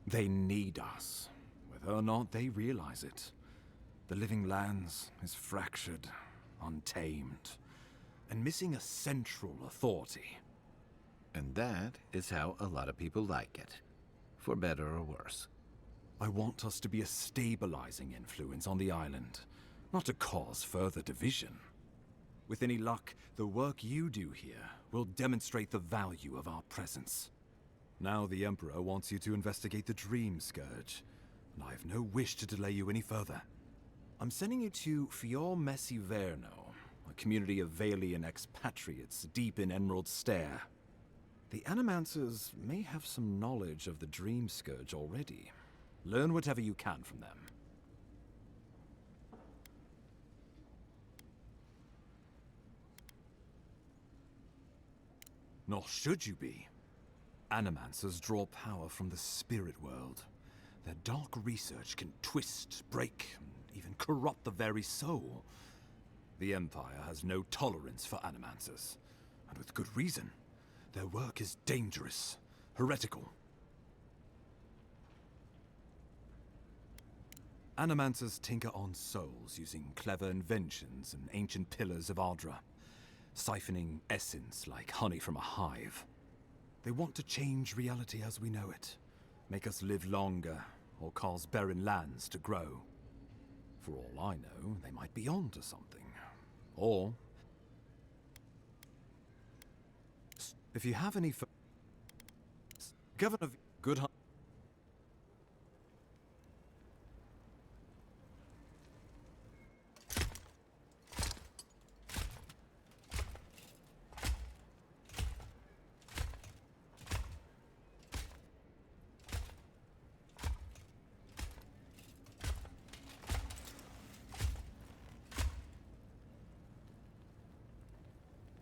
Speaker 12: They need us, whether or not they realize it. The living lands is fractured, untamed. and missing a central authority.
Speaker 18: And that is how a lot of people like it, for better or worse.
Speaker 12: I want us to be a stabilizing influence on the island, not to cause further division. With any luck, the work you do here will demonstrate the value of our presence. Now the Emperor wants you to investigate the Dream Scourge, and I have no wish to delay you any further. I'm sending you to Fior Messi Verno, a community of Valian expatriates deep in Emerald Stair. The Animancers may have some knowledge of the Dream Scourge already. Learn whatever you can from them. Nor should you be. Animancers draw power from the spirit world. Their dark research can twist, break, and even corrupt the very soul. The Empire has no tolerance for Animancers, and with good reason. Their work is dangerous, heretical. Animancers tinker on souls using clever inventions and ancient pillars of Ardra, siphoning essence like honey from a hive. They want to change reality as we know it, make us live longer, or cause barren lands to grow. For all I know, they might be onto something. Or if you have any Governor of Good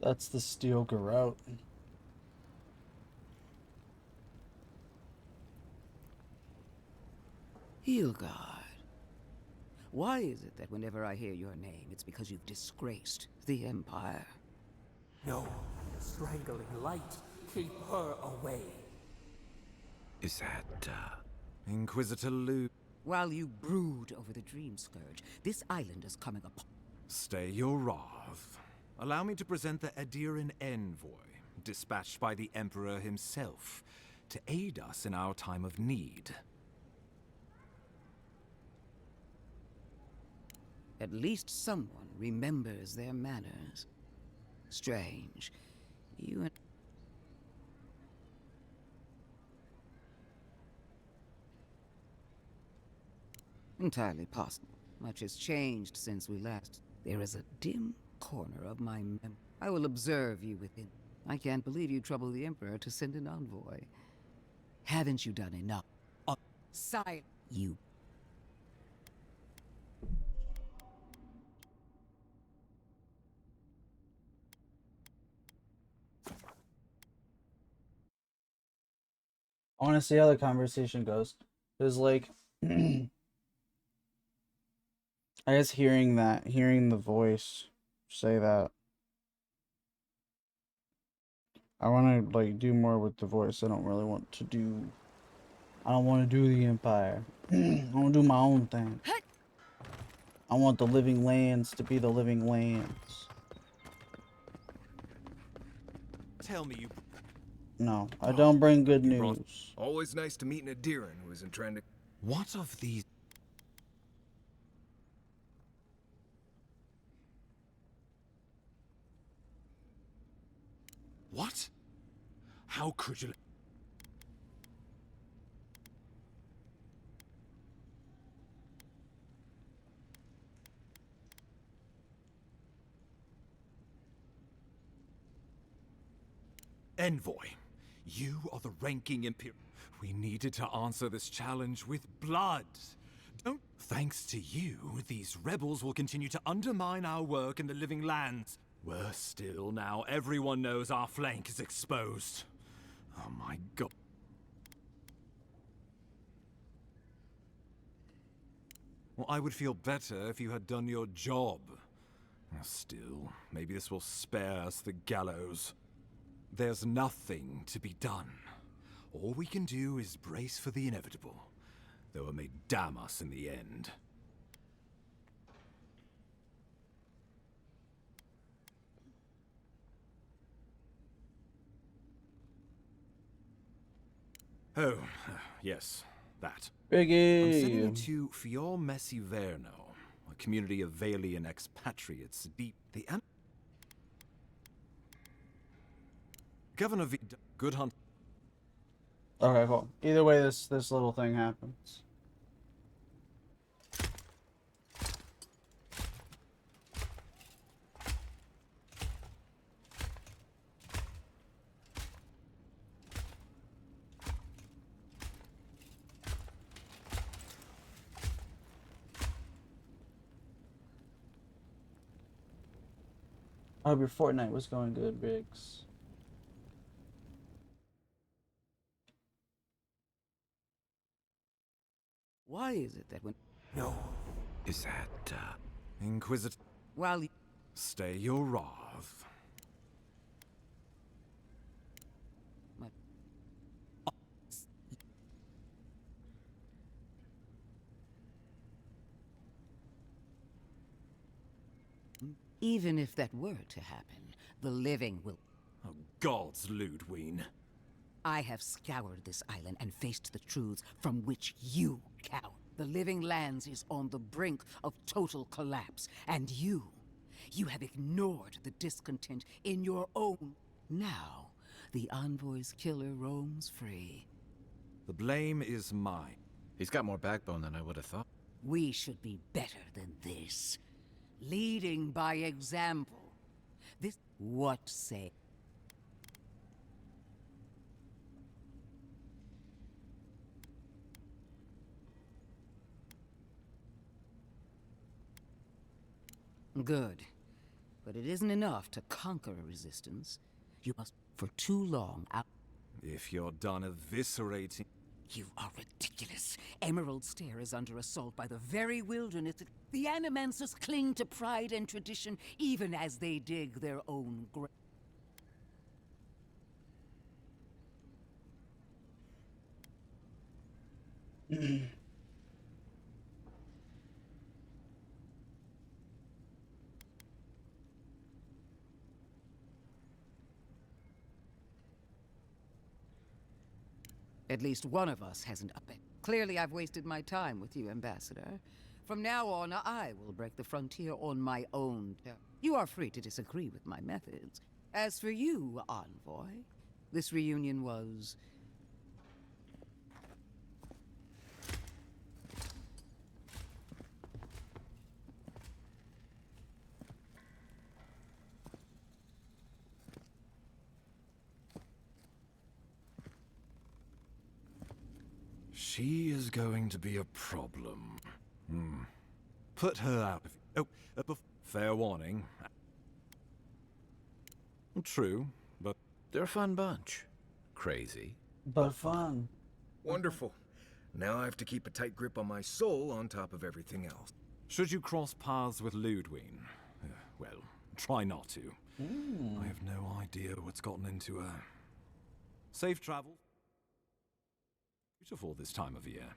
Speaker 1: That's the steel garrote.
Speaker 20: Hilgard. Why is it that whenever I hear your name, it's because you've disgraced the Empire?
Speaker 17: No, strangling light. Keep her away.
Speaker 18: Is that,
Speaker 12: Inquisitor Lu?
Speaker 20: While you brood over the Dream Scourge, this island is coming apart.
Speaker 12: Stay your wrath. Allow me to present the Adiran Envoy, dispatched by the Emperor himself, to aid us in our time of need.
Speaker 20: At least someone remembers their manners. Strange. You and... Entirely possible. Much has changed since we last. There is a dim corner of my memory. I will observe you within. I can't believe you troubled the Emperor to send an envoy. Haven't you done enough? Silence, you.
Speaker 1: I want to see how the conversation goes. Because, like, I guess hearing the voice say that, I want to, like, do more with the voice. I don't really want to do, I don't want to do the Empire. I want to do my own thing. I want the living lands to be the living lands.
Speaker 12: Tell me you...
Speaker 1: No, I don't bring good news.
Speaker 3: Always nice to meet an Adiran who isn't trying to...
Speaker 12: What of these... What? How could you... Envoy, you are the ranking Imperial. We needed to answer this challenge with blood. Don't... Thanks to you, these rebels will continue to undermine our work in the Living Lands. Worse still, now everyone knows our flank is exposed. Oh my god. Well, I would feel better if you had done your job. Still, maybe this will spare us the gallows. There's nothing to be done. All we can do is brace for the inevitable, though it may damn us in the end. Oh, yes, that.
Speaker 1: Biggie.
Speaker 12: I'm sending you to Fior Messiverno, a community of Valian expatriates deep the Governor V. Good hunt.
Speaker 1: Okay, cool. Either way, this little thing happens. I hope your Fortnite was going good, Biggs.
Speaker 20: Why is it that when...
Speaker 12: No. Is that, Inquisitor?
Speaker 20: While
Speaker 12: Stay your wrath.
Speaker 20: Even if that were to happen, the living will...
Speaker 12: Oh, gods, Ludwig.
Speaker 20: I have scoured this island and faced the truths from which you cower. The living lands is on the brink of total collapse, and you have ignored the discontent in your own. Now, the Envoy's killer roams free.
Speaker 12: The blame is mine.
Speaker 18: He's got more backbone than I would have thought.
Speaker 20: We should be better than this. Leading by example. This... What say? Good. But it isn't enough to conquer a resistance. You must, for too long, out...
Speaker 12: If you're done eviscerating...
Speaker 20: You are ridiculous. Emerald Stair is under assault by the very wilderness. The Animancers cling to pride and tradition, even as they dig their own grave. At least one of us hasn't up it. Clearly I've wasted my time with you, Ambassador. From now on, I will break the frontier on my own terms. You are free to disagree with my methods. As for you, Envoy, this reunion was...
Speaker 12: She is going to be a problem. Put her out of... Oh, fair warning. True, but...
Speaker 18: They're a fun bunch. Crazy.
Speaker 1: But fun.
Speaker 3: Wonderful. Now I have to keep a tight grip on my soul on top of everything else.
Speaker 12: Should you cross paths with Ludwig? Well, try not to. I have no idea what's gotten into her. Safe travel. Beautiful this time of year.